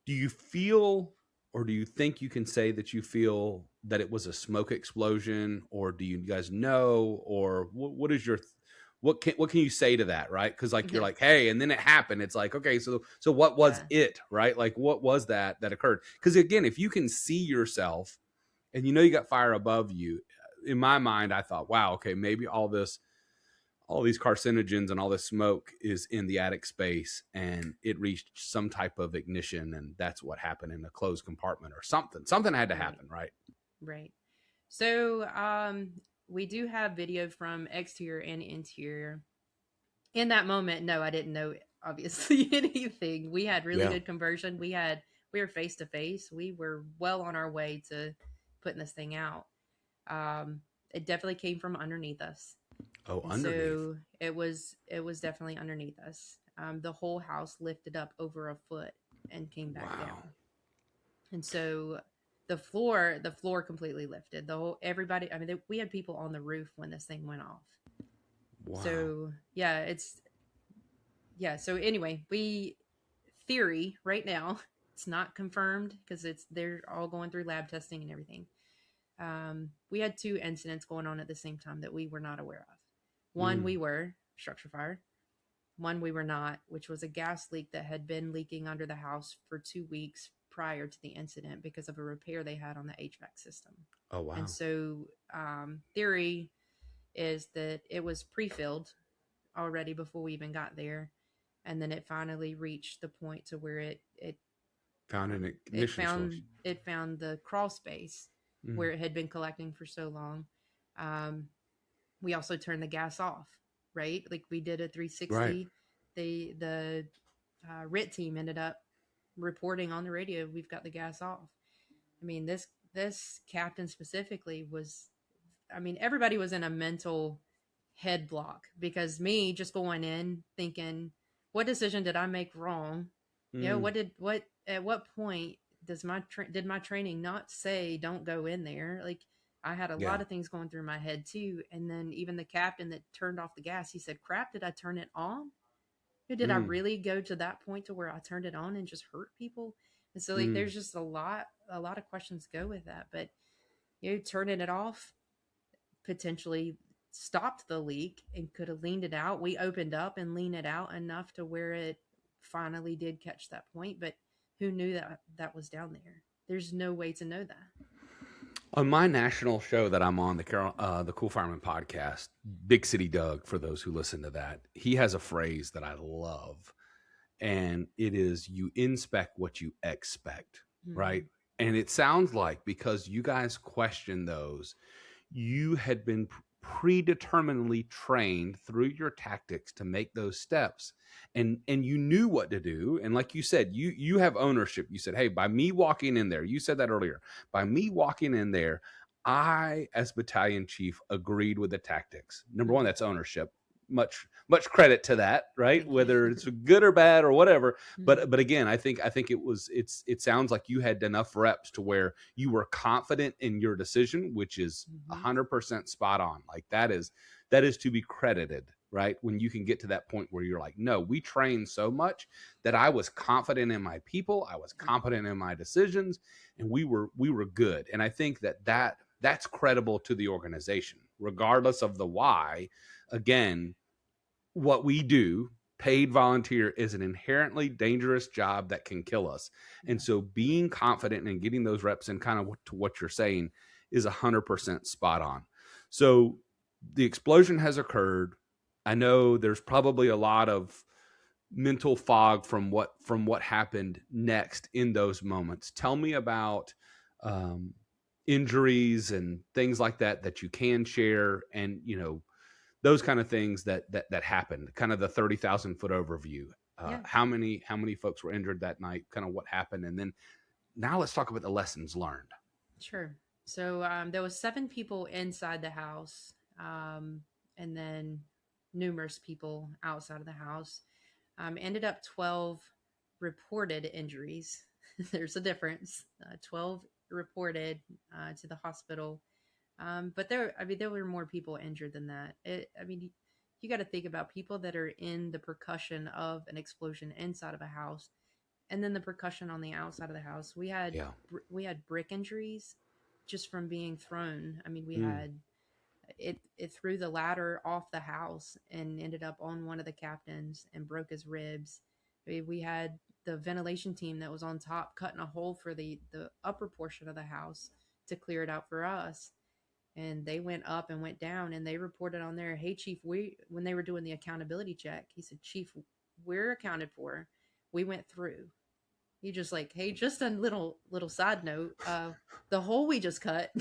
Do you feel, or do you think you can say that you feel that it was a smoke explosion, or do you guys know, or what is your, what can you say to that, right? Because you're like, hey, and then it happened. It's like, okay, so what was it, right? Like, what was that occurred? Because again, if you can see yourself, and you got fire above you, in my mind, I thought, wow, okay, maybe all these carcinogens and all this smoke is in the attic space, and it reached some type of ignition, and that's what happened in a closed compartment or something. Something had to happen, right? Right. So we do have video from exterior and interior. In that moment, no, I didn't know obviously anything. We had really good conversion. We were face to face. We were well on our way to putting this thing out. It definitely came from underneath us. Oh, underneath. So it was definitely underneath us. The whole house lifted up over a foot and came back down. And so the floor completely lifted. Everybody, I mean, we had people on the roof when this thing went off. Wow. So so anyway, theory right now, it's not confirmed because they're all going through lab testing and everything. We had 2 incidents going on at the same time that we were not aware of. One, we were structure fire. One, we were not, which was a gas leak that had been leaking under the house for 2 weeks prior to the incident because of a repair they had on the HVAC system. Oh, wow. And so theory is that it was pre-filled already before we even got there. And then it finally reached the point to where it Found an ignition source. It found the crawl space where it had been collecting for so long. We also turned the gas off, right? Like we did a 360. Right. The RIT team ended up reporting on the radio, we've got the gas off. I mean, this captain specifically was, I mean, everybody was in a mental head block because me just going in thinking, what decision did I make wrong? You know, at what point does did my training not say don't go in there? Like I had a lot of things going through my head too. And then even the captain that turned off the gas, he said, crap, did I turn it on? Did I really go to that point to where I turned it on and just hurt people? And so like there's just a lot of questions go with that. But you know, turning it off potentially stopped the leak and could have leaned it out. We opened up and leaned it out enough to where it finally did catch that point. But who knew that was down there? There's no way to know that. On my national show that I'm on, the Cool Fireman podcast, Big City Doug, for those who listen to that, he has a phrase that I love, and it is, you inspect what you expect, right? And it sounds like because you guys question those, you had been predeterminedly trained through your tactics to make those steps, and you knew what to do. And like you said, you have ownership. You said, hey, by me walking in there, you said that earlier, by me walking in there, I, as battalion chief, agreed with the tactics. Number one, that's ownership. Much credit to that, right? Whether it's good or bad or whatever. But again, I think it sounds like you had enough reps to where you were confident in your decision, which is 100% spot on. Like that is to be credited, right? When you can get to that point where you're like, no, we trained so much that I was confident in my people, I was confident in my decisions, and we were good. And I think that's credible to the organization, regardless of the why. Again, what we do, paid volunteer, is an inherently dangerous job that can kill us. And so being confident and getting those reps and kind of to what you're saying is 100% spot on. So the explosion has occurred. I know there's probably a lot of mental fog from what happened next in those moments. Tell me about injuries and things like that you can share, and you know, those kind of things that happened, kind of the 30,000 foot overview. How many folks were injured that night, kind of what happened. And then now let's talk about the lessons learned. Sure. So there was 7 people inside the house, and then numerous people outside of the house. Ended up 12 reported injuries. There's a difference. 12 reported to the hospital. But there were more people injured than that. You got to think about people that are in the percussion of an explosion inside of a house, and then the percussion on the outside of the house. We had brick injuries just from being thrown. I mean, we had it threw the ladder off the house and ended up on one of the captains and broke his ribs. We had the ventilation team that was on top cutting a hole for the upper portion of the house to clear it out for us. And they went up and went down, and they reported on there, hey, Chief, when they were doing the accountability check, he said, Chief, we're accounted for. We went through. He just like, hey, just a little side note, the hole we just cut,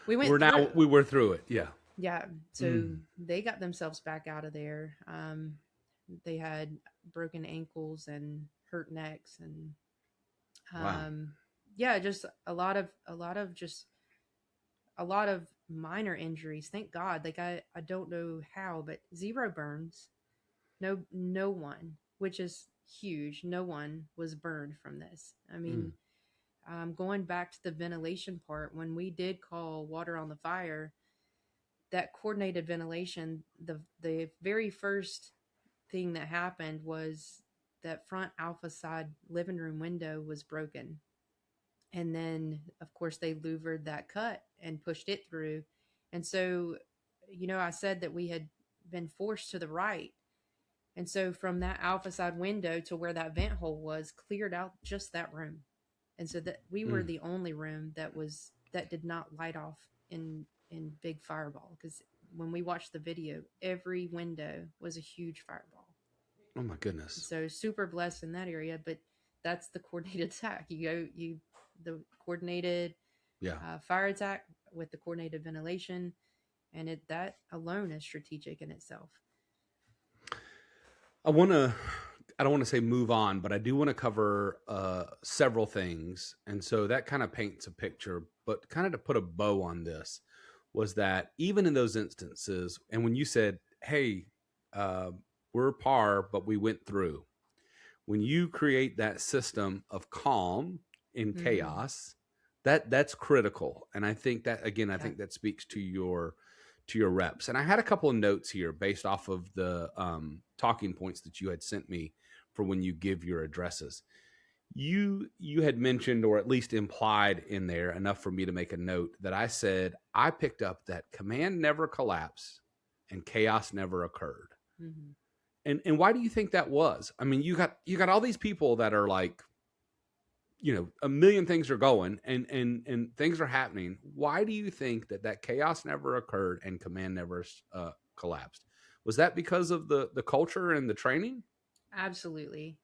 we went through. We were through it. Yeah. Yeah. So they got themselves back out of there. They had broken ankles and hurt necks, and just a lot of minor injuries. Thank God. Like I don't know how, but 0 burns. No one, which is huge. No one was burned from this. I mean, going back to the ventilation part, when we did call water on the fire, that coordinated ventilation, the very first thing that happened was that front alpha side living room window was broken. And then, of course, they louvered that cut and pushed it through. And so, you know, I said that we had been forced to the right. And so from that alpha side window to where that vent hole was, cleared out just that room. And so that we were the only room that did not light off in big fireball, because when we watched the video, every window was a huge fireball. Oh my goodness. So super blessed in that area, but that's the coordinated attack. The coordinated fire attack with the coordinated ventilation, and that alone is strategic in itself. I don't want to say move on, but I do want to cover several things. And so that kind of paints a picture, but kind of to put a bow on this was that even in those instances, and when you said, hey, we're par, but we went through, when you create that system of calm in chaos, that's critical. And I think that, again, I think that speaks to your reps. And I had a couple of notes here based off of the talking points that you had sent me for when you give your addresses. You had mentioned, or at least implied in there enough for me to make a note, that I said I picked up that command never collapsed and chaos never occurred. And why do you think that was? I mean, you got all these people that are like, a million things are going and things are happening. Why do you think that chaos never occurred and command never collapsed? Was that because of the culture and the training? Absolutely.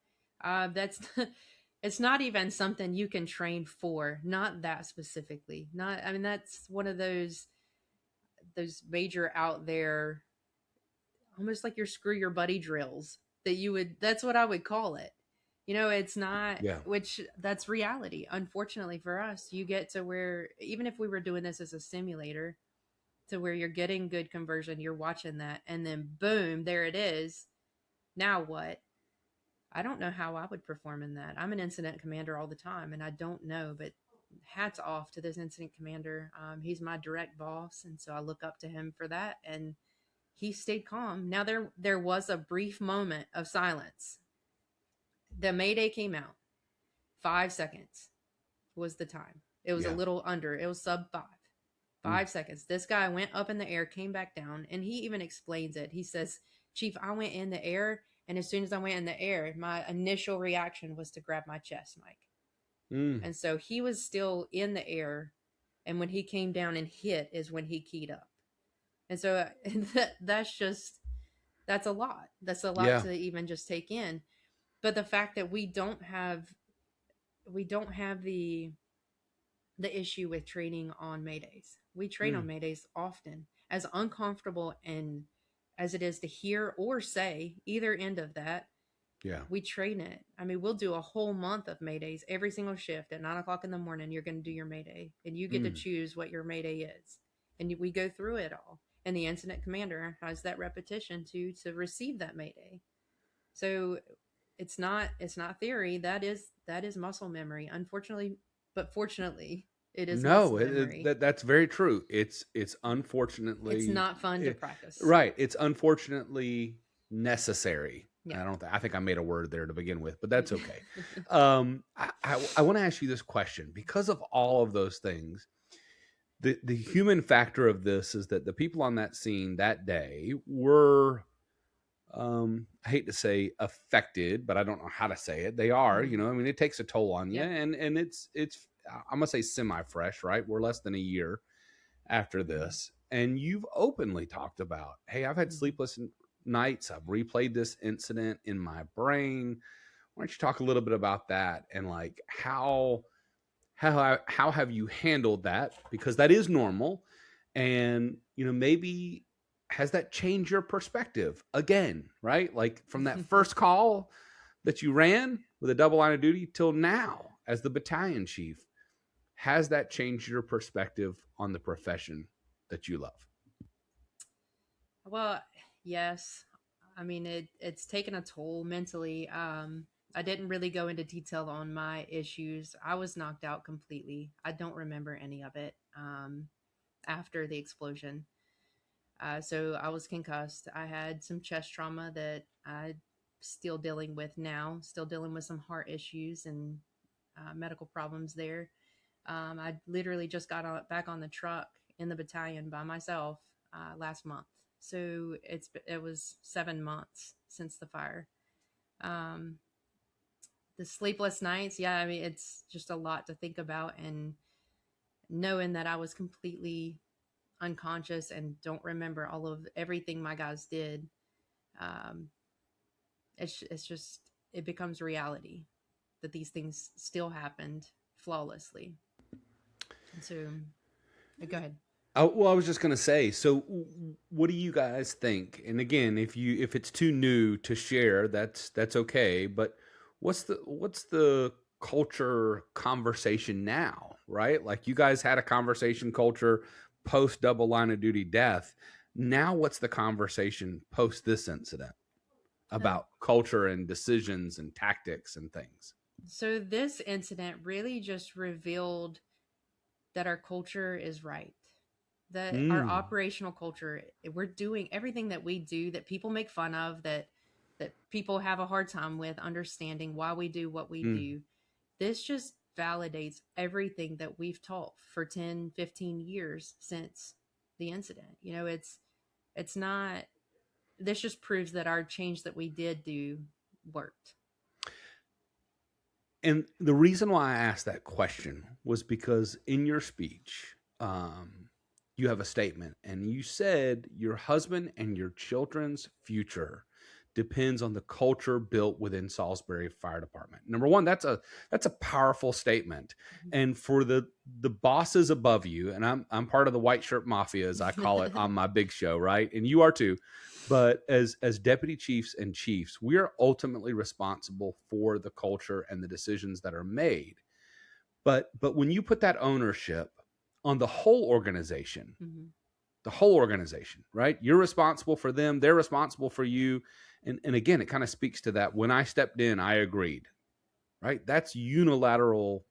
It's not even something you can train for. Not that specifically. That's one of those major out there, almost like your screw your buddy drills that's what I would call it. It's not, which that's reality. Unfortunately for us, you get to where, even if we were doing this as a simulator, to where you're getting good conversion, you're watching that, and then boom, there it is. Now what? I don't know how I would perform in that. I'm an incident commander all the time, and I don't know, but hats off to this incident commander. He's my direct boss, and so I look up to him for that, and he stayed calm. Now there was a brief moment of silence. The Mayday came out. 5 seconds was the time. It was a little under. It was sub 5. 5 seconds. This guy went up in the air, came back down, and he even explains it. He says, Chief, I went in the air, and as soon as I went in the air, my initial reaction was to grab my chest, Mike. And so he was still in the air, and when he came down and hit is when he keyed up. And so that's a lot. That's a lot to even just take in. But the fact that we don't have the issue with training on Maydays. We train on Maydays often. As uncomfortable and as it is to hear or say either end of that, we train it. I mean, we'll do a whole month of Maydays every single shift at 9:00 in the morning. You're going to do your Mayday, and you get to choose what your Mayday is, and we go through it all. And the incident commander has that repetition to receive that Mayday. So it's not theory. That is muscle memory. Unfortunately, but fortunately, it is muscle memory. That's very true. It's unfortunately, it's not fun to practice. Right. It's unfortunately necessary. Yeah. I think I made a word there to begin with, but that's okay. I want to ask you this question because of all of those things. The human factor of this is that the people on that scene that day were, I hate to say affected, but I don't know how to say it. They are, it takes a toll on you, and it's I'm gonna say semi-fresh, right? We're less than a year after this, and you've openly talked about, hey, I've had sleepless nights. I've replayed this incident in my brain. Why don't you talk a little bit about that and like how have you handled that? Because that is normal, and maybe has that changed your perspective again, right? Like from that first call that you ran with a double line of duty till now as the battalion chief, has that changed your perspective on the profession that you love? Well, yes. I mean, it's taken a toll mentally. I didn't really go into detail on my issues. I was knocked out completely. I don't remember any of it after the explosion. So I was concussed. I had some chest trauma that I'm still dealing with now, still dealing with some heart issues and medical problems there. I literally just got back on the truck in the battalion by myself last month. So it was 7 months since the fire. the sleepless nights. Yeah, I mean, it's just a lot to think about, and knowing that I was completely unconscious and don't remember all of everything my guys did. Um, it's just, it becomes reality that these things still happened flawlessly. And so, go ahead. Well, I was just going to say, so what do you guys think? And again, if it's too new to share, that's okay. But what's the culture conversation now, right? Like you guys had a conversation culture post double line of duty death. Now, what's the conversation post this incident about culture and decisions and tactics and things? So this incident really just revealed that our culture is right. That our operational culture, we're doing everything that we do that people make fun of, that people have a hard time with understanding why we do what we do. This just validates everything that we've taught for 10, 15 years since the incident. You know, it's not, this just proves that our change that we did do worked. And the reason why I asked that question was because in your speech, you have a statement, and you said your husband and your children's future depends on the culture built within Salisbury Fire Department. Number one, that's a powerful statement. And for the bosses above you, and I'm part of the white shirt mafia, as I call it on my big show, right? And you are too. But as deputy chiefs and chiefs, we are ultimately responsible for the culture and the decisions that are made. But when you put that ownership on the whole organization, right? You're responsible for them. They're responsible for you. And again, it kind of speaks to that. When I stepped in, I agreed, right? That's unilateral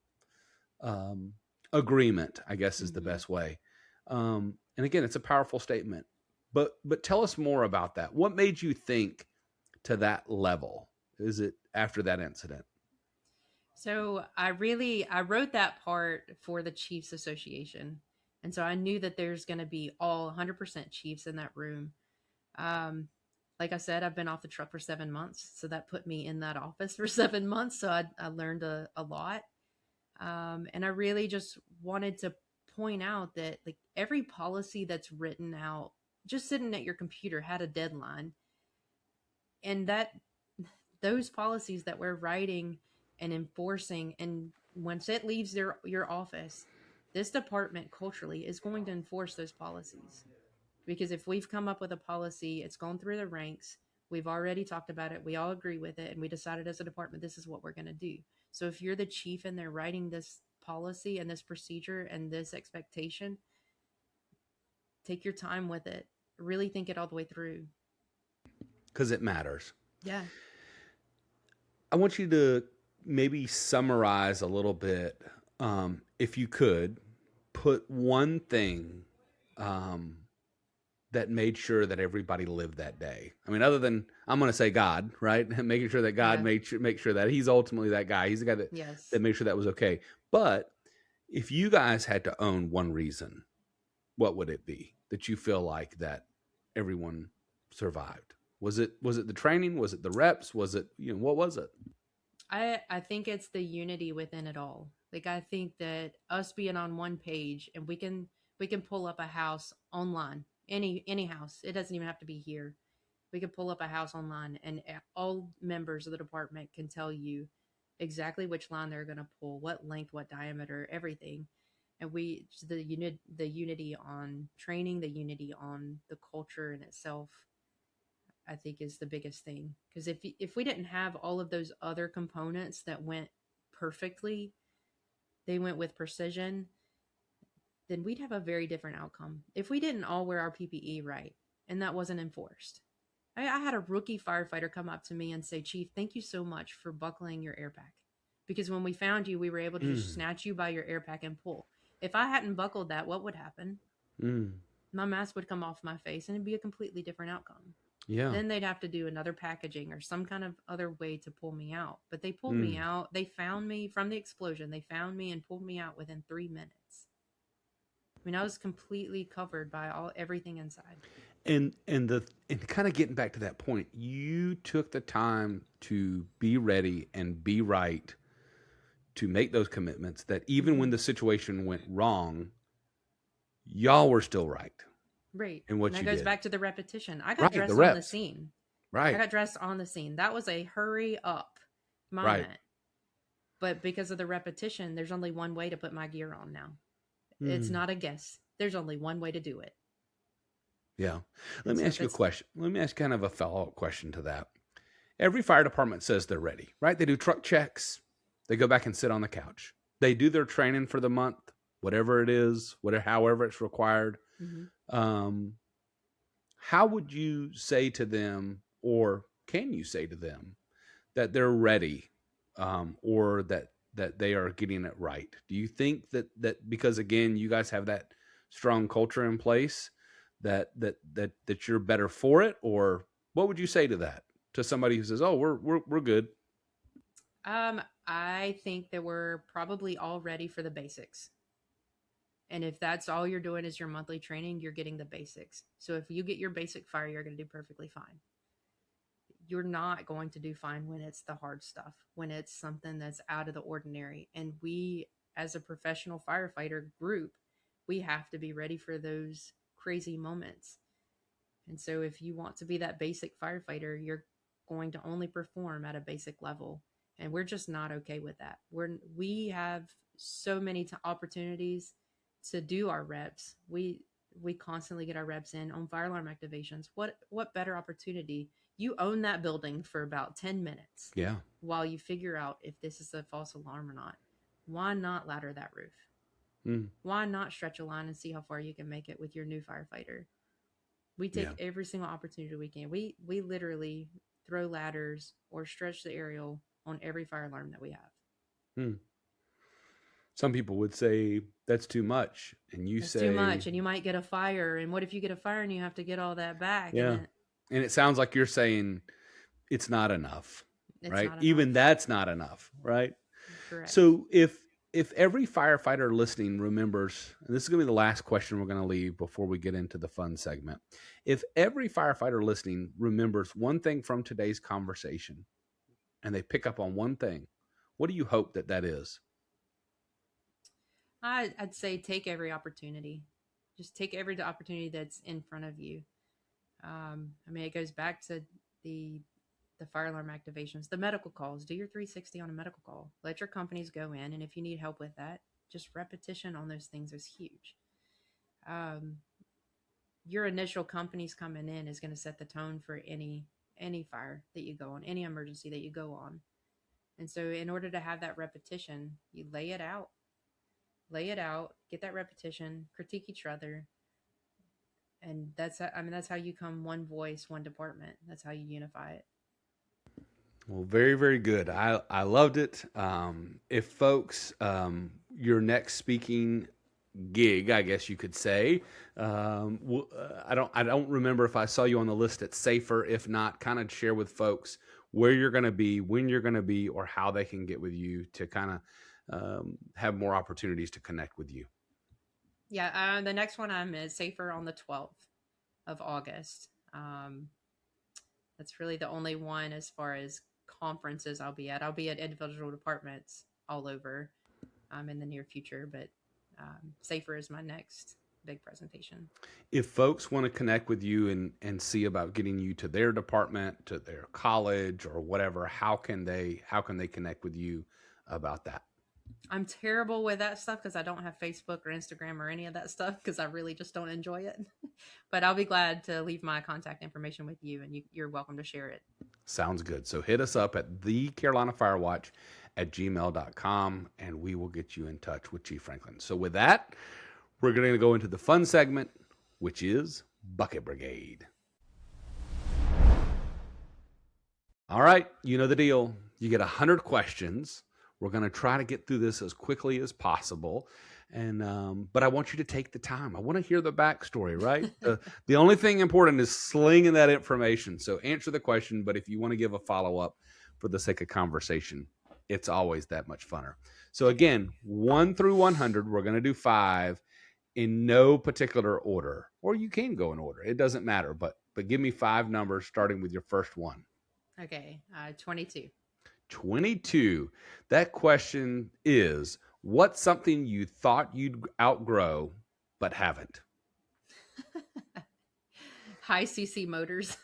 agreement, I guess is the best way. And again, it's a powerful statement. But tell us more about that. What made you think to that level? Is it after that incident? So I wrote that part for the Chiefs Association. And so I knew that there's going to be all 100% Chiefs in that room. Like I said, I've been off the truck for 7 months. So that put me in that office for 7 months. So I learned a lot. And I really just wanted to point out that like every policy that's written out, just sitting at your computer, had a deadline. And that those policies that we're writing and enforcing, and once it leaves your office, this department culturally is going to enforce those policies. Because if we've come up with a policy, it's gone through the ranks, we've already talked about it, we all agree with it, and we decided as a department this is what we're going to do. So if you're the chief and they're writing this policy and this procedure and this expectation, take your time with it, really think it all the way through, because it matters. Yeah. I want you to maybe summarize a little bit, if you could, put one thing that made sure that everybody lived that day. I mean, other than, I'm going to say God, right? Making sure that God make sure that he's ultimately that guy. He's the guy that, that made sure that was okay. But if you guys had to own one reason, what would it be that you feel like that everyone survived? Was it the training? Was it the reps? Was it, what was it? I think it's the unity within it all. Like, I think that us being on one page, and we can pull up a house online, any house. It doesn't even have to be here. We can pull up a house online, and all members of the department can tell you exactly which line they're going to pull, what length, what diameter, everything. And the unity on training, the unity on the culture in itself, I think is the biggest thing. Because if we didn't have all of those other components that went perfectly, they went with precision, then we'd have a very different outcome. If we didn't all wear our PPE right, and that wasn't enforced. I had a rookie firefighter come up to me and say, "Chief, thank you so much for buckling your air pack. Because when we found you, we were able to just snatch you by your air pack and pull. If I hadn't buckled that, what would happen? My mask would come off my face and it'd be a completely different outcome." Yeah. Then they'd have to do another packaging or some kind of other way to pull me out. But they pulled me out. They found me from the explosion. They found me and pulled me out within 3 minutes. I mean, I was completely covered by everything inside. And kind of getting back to that point, you took the time to be ready and be right to make those commitments that even when the situation went wrong, y'all were still right. Right. In what and that you goes did. back to the repetition. I got Right, the dressed on the reps. scene. Right. I got dressed on the scene. That was a hurry up moment. Right. But because of the repetition, there's only one way to put my gear on now. It's not a guess. There's only one way to do it. Yeah. Let me ask you a question. Let me ask kind of a follow-up question to that. Every fire department says they're ready, right? They do truck checks. They go back and sit on the couch. They do their training for the month, whatever it is, however it's required. Mm-hmm. How would you say to them, or can you say to them, that they're ready, or that they are getting it right? Do you think that because, again, you guys have that strong culture in place, that you're better for it? Or what would you say to that, to somebody who says, oh, we're good? I think that we're probably all ready for the basics. And if that's all you're doing is your monthly training, you're getting the basics. So if you get your basic fire, you're going to do perfectly fine. You're not going to do fine when it's the hard stuff, when it's something that's out of the ordinary. And we, as a professional firefighter group, we have to be ready for those crazy moments. And so if you want to be that basic firefighter, you're going to only perform at a basic level. And we're just not okay with that. We have so many opportunities to do our reps. We constantly get our reps in on fire alarm activations. What better opportunity? You own that building for about 10 minutes. Yeah. While you figure out if this is a false alarm or not. Why not ladder that roof? Why not stretch a line and see how far you can make it with your new firefighter? We take every single opportunity we can. We literally throw ladders or stretch the aerial on every fire alarm that we have. Some people would say that's too much, and you say too much, and you might get a fire. And what if you get a fire and you have to get all that back? Yeah, and it sounds like you're saying it's not enough, right? Not enough. Even that's not enough, right? Correct. So if every firefighter listening remembers, and this is going to be the last question we're going to leave before we get into the fun segment. If every firefighter listening remembers one thing from today's conversation, and they pick up on one thing, what do you hope that is? I'd say take every opportunity. Just take every opportunity that's in front of you. I mean, it goes back to the fire alarm activations, the medical calls. Do your 360 on a medical call. Let your companies go in, and if you need help with that, just repetition on those things is huge. Your initial companies coming in is going to set the tone for any fire that you go on, any emergency that you go on. And so in order to have that repetition, you lay it out, get that repetition, critique each other. And that's how you come one voice, one department. That's how you unify it. Well, very, very good. I loved it. If folks, your next speaking gig, I guess you could say, I don't remember if I saw you on the list at Safer. If not, kind of share with folks where you're going to be, when you're going to be, or how they can get with you to kind of have more opportunities to connect with you. Yeah, the next one I'm is Safer on the 12th of August. That's really the only one as far as conferences I'll be at. I'll be at individual departments all over in the near future, but Safer is my next big presentation. If folks want to connect with you and see about getting you to their department, to their college or whatever, how can they connect with you about that? I'm terrible with that stuff because I don't have Facebook or Instagram or any of that stuff because I really just don't enjoy it. But I'll be glad to leave my contact information with you, and you're welcome to share it. Sounds good. So hit us up at thecarolinafirewatch@gmail.com, and we will get you in touch with Chief Franklin. So with that, we're going to go into the fun segment, which is Bucket Brigade. All right, you know the deal. You get 100 questions. We're going to try to get through this as quickly as possible. And but I want you to take the time. I want to hear the backstory, right? The only thing important is slinging that information. So answer the question, but if you want to give a follow-up for the sake of conversation, it's always that much funner. So again, 1 through 100, we're going to do 5. in no particular order, or you can go in order. It doesn't matter, but give me 5 numbers starting with your first one. Okay, 22. 22. That question is, what's something you thought you'd outgrow but haven't? High CC motors.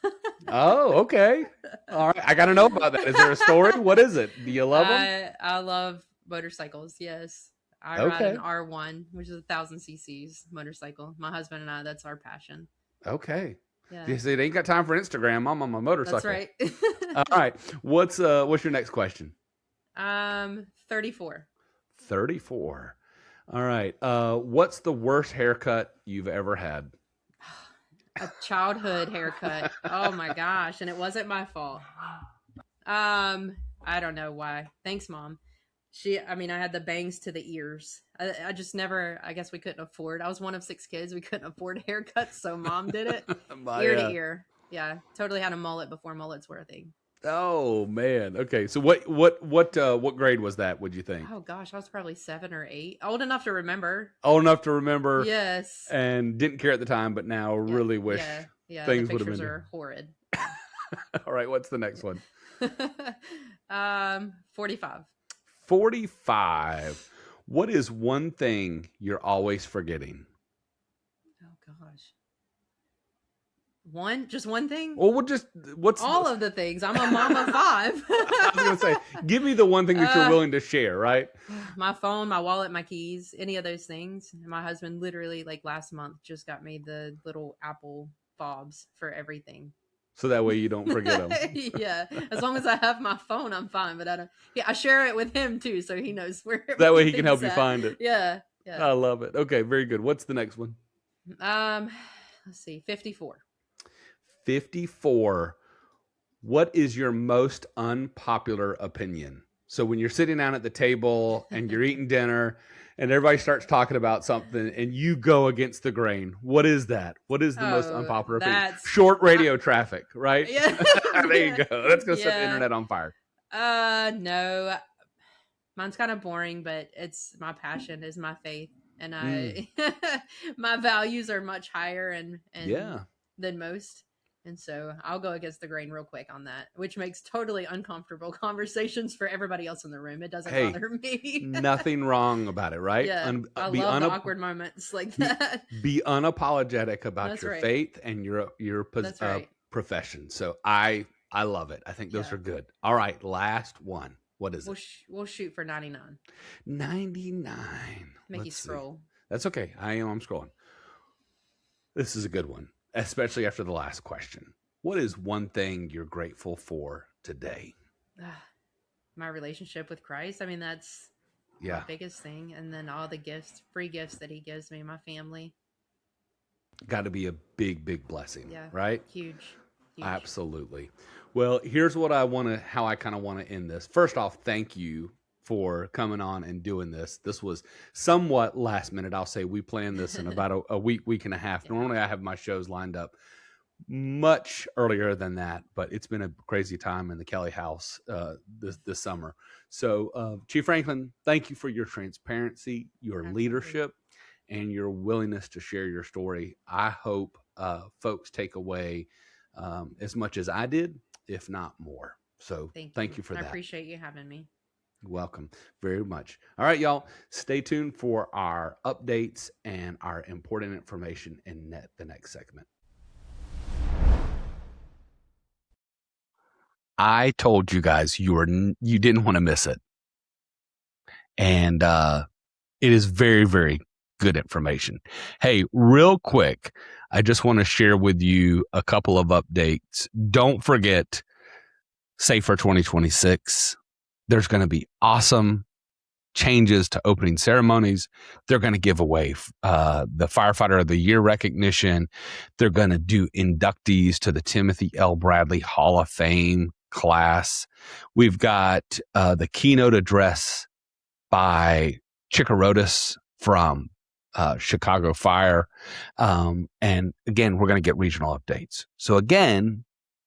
Oh, okay. All right. I got to know about that. Is there a story? What is it? Do you love them? I love motorcycles. Yes. I ride an R1, which is 1,000 cc's motorcycle. My husband and I, that's our passion. Okay. Yeah. You see, they ain't got time for Instagram. I'm on my motorcycle. That's right. All right. What's your next question? 34. 34. All right. What's the worst haircut you've ever had? A childhood haircut. Oh my gosh. And it wasn't my fault. I don't know why. Thanks, Mom. I had the bangs to the ears. I just never, I guess we couldn't afford. I was one of 6 kids. We couldn't afford haircuts. So Mom did it ear to ear. Yeah. Totally had a mullet before mullets were a thing. Oh man. Okay. So what grade was that, would you think? Oh gosh, I was probably 7 or 8. Old enough to remember. Old enough to remember. Yes. And didn't care at the time, but now really wish things would have been. The pictures are horrid. All right, what's the next one? 45. 45. What is one thing you're always forgetting? Oh gosh. Just one thing? Well, what's all of the things. I'm a mom of 5. I was going to say, give me the one thing that you're willing to share, right? My phone, my wallet, my keys, any of those things. My husband literally, like last month, just got me the little Apple fobs for everything. So that way you don't forget them. Yeah. As long as I have my phone, I'm fine. But I share it with him too, so he knows where. That way he can help you find it. Yeah. I love it. Okay, very good. What's the next one? Let's see, 54. 54. What is your most unpopular opinion? So when you're sitting down at the table and you're eating dinner and everybody starts talking about something and you go against the grain, what is that? What is the most unpopular opinion? Short radio traffic, right? Yeah. There you go. That's going to set the internet on fire. No. Mine's kind of boring, but it's my passion is my faith. And my values are much higher and than most. And so I'll go against the grain real quick on that, which makes totally uncomfortable conversations for everybody else in the room. It doesn't bother me. Nothing wrong about it, right? Yeah, I love the awkward moments like that. Be unapologetic about your faith and your profession. So I love it. I think those are good. All right, last one. What is it? We'll shoot for 99. 99. Make you scroll. That's okay. I'm scrolling. This is a good one, especially after the last question. What is one thing you're grateful for today? My relationship with Christ. That's my biggest thing. And then all the free gifts that he gives me, my family. Got to be a big, big blessing, right? Huge. Absolutely. Well, here's what how I kind of want to end this. First off, thank you for coming on and doing this. This was somewhat last minute. I'll say we planned this in about a week and a half. Normally I have my shows lined up much earlier than that, but it's been a crazy time in the Kelly house this summer. So Chief Franklin, thank you for your transparency, your leadership, and your willingness to share your story. I hope folks take away as much as I did, if not more. So thank you for that. I appreciate you having me. Welcome very much. All right, y'all, stay tuned for our updates and our important information in the next segment. I told you guys you didn't want to miss it. And it is very, very good information. Hey, real quick, I just want to share with you a couple of updates. Don't forget, Safer 2026. There's going to be awesome changes to opening ceremonies. They're going to give away the Firefighter of the Year recognition. They're going to do inductees to the Timothy L. Bradley Hall of Fame class. We've got the keynote address by Chikarotis from Chicago Fire. And again, we're going to get regional updates. So again,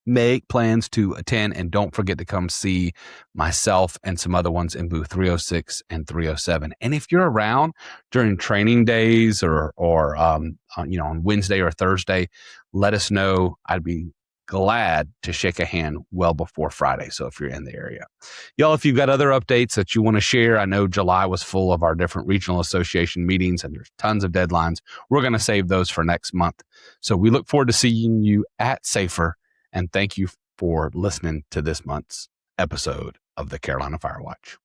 make plans to attend, and don't forget to come see myself and some other ones in booth 306 and 307. And if you're around during training days or on Wednesday or Thursday, let us know. I'd be glad to shake a hand well before Friday. So if you're in the area, y'all, if you've got other updates that you want to share, I know July was full of our different regional association meetings and there's tons of deadlines. We're going to save those for next month. So we look forward to seeing you at Safer. And thank you for listening to this month's episode of the Carolina Fire Watch.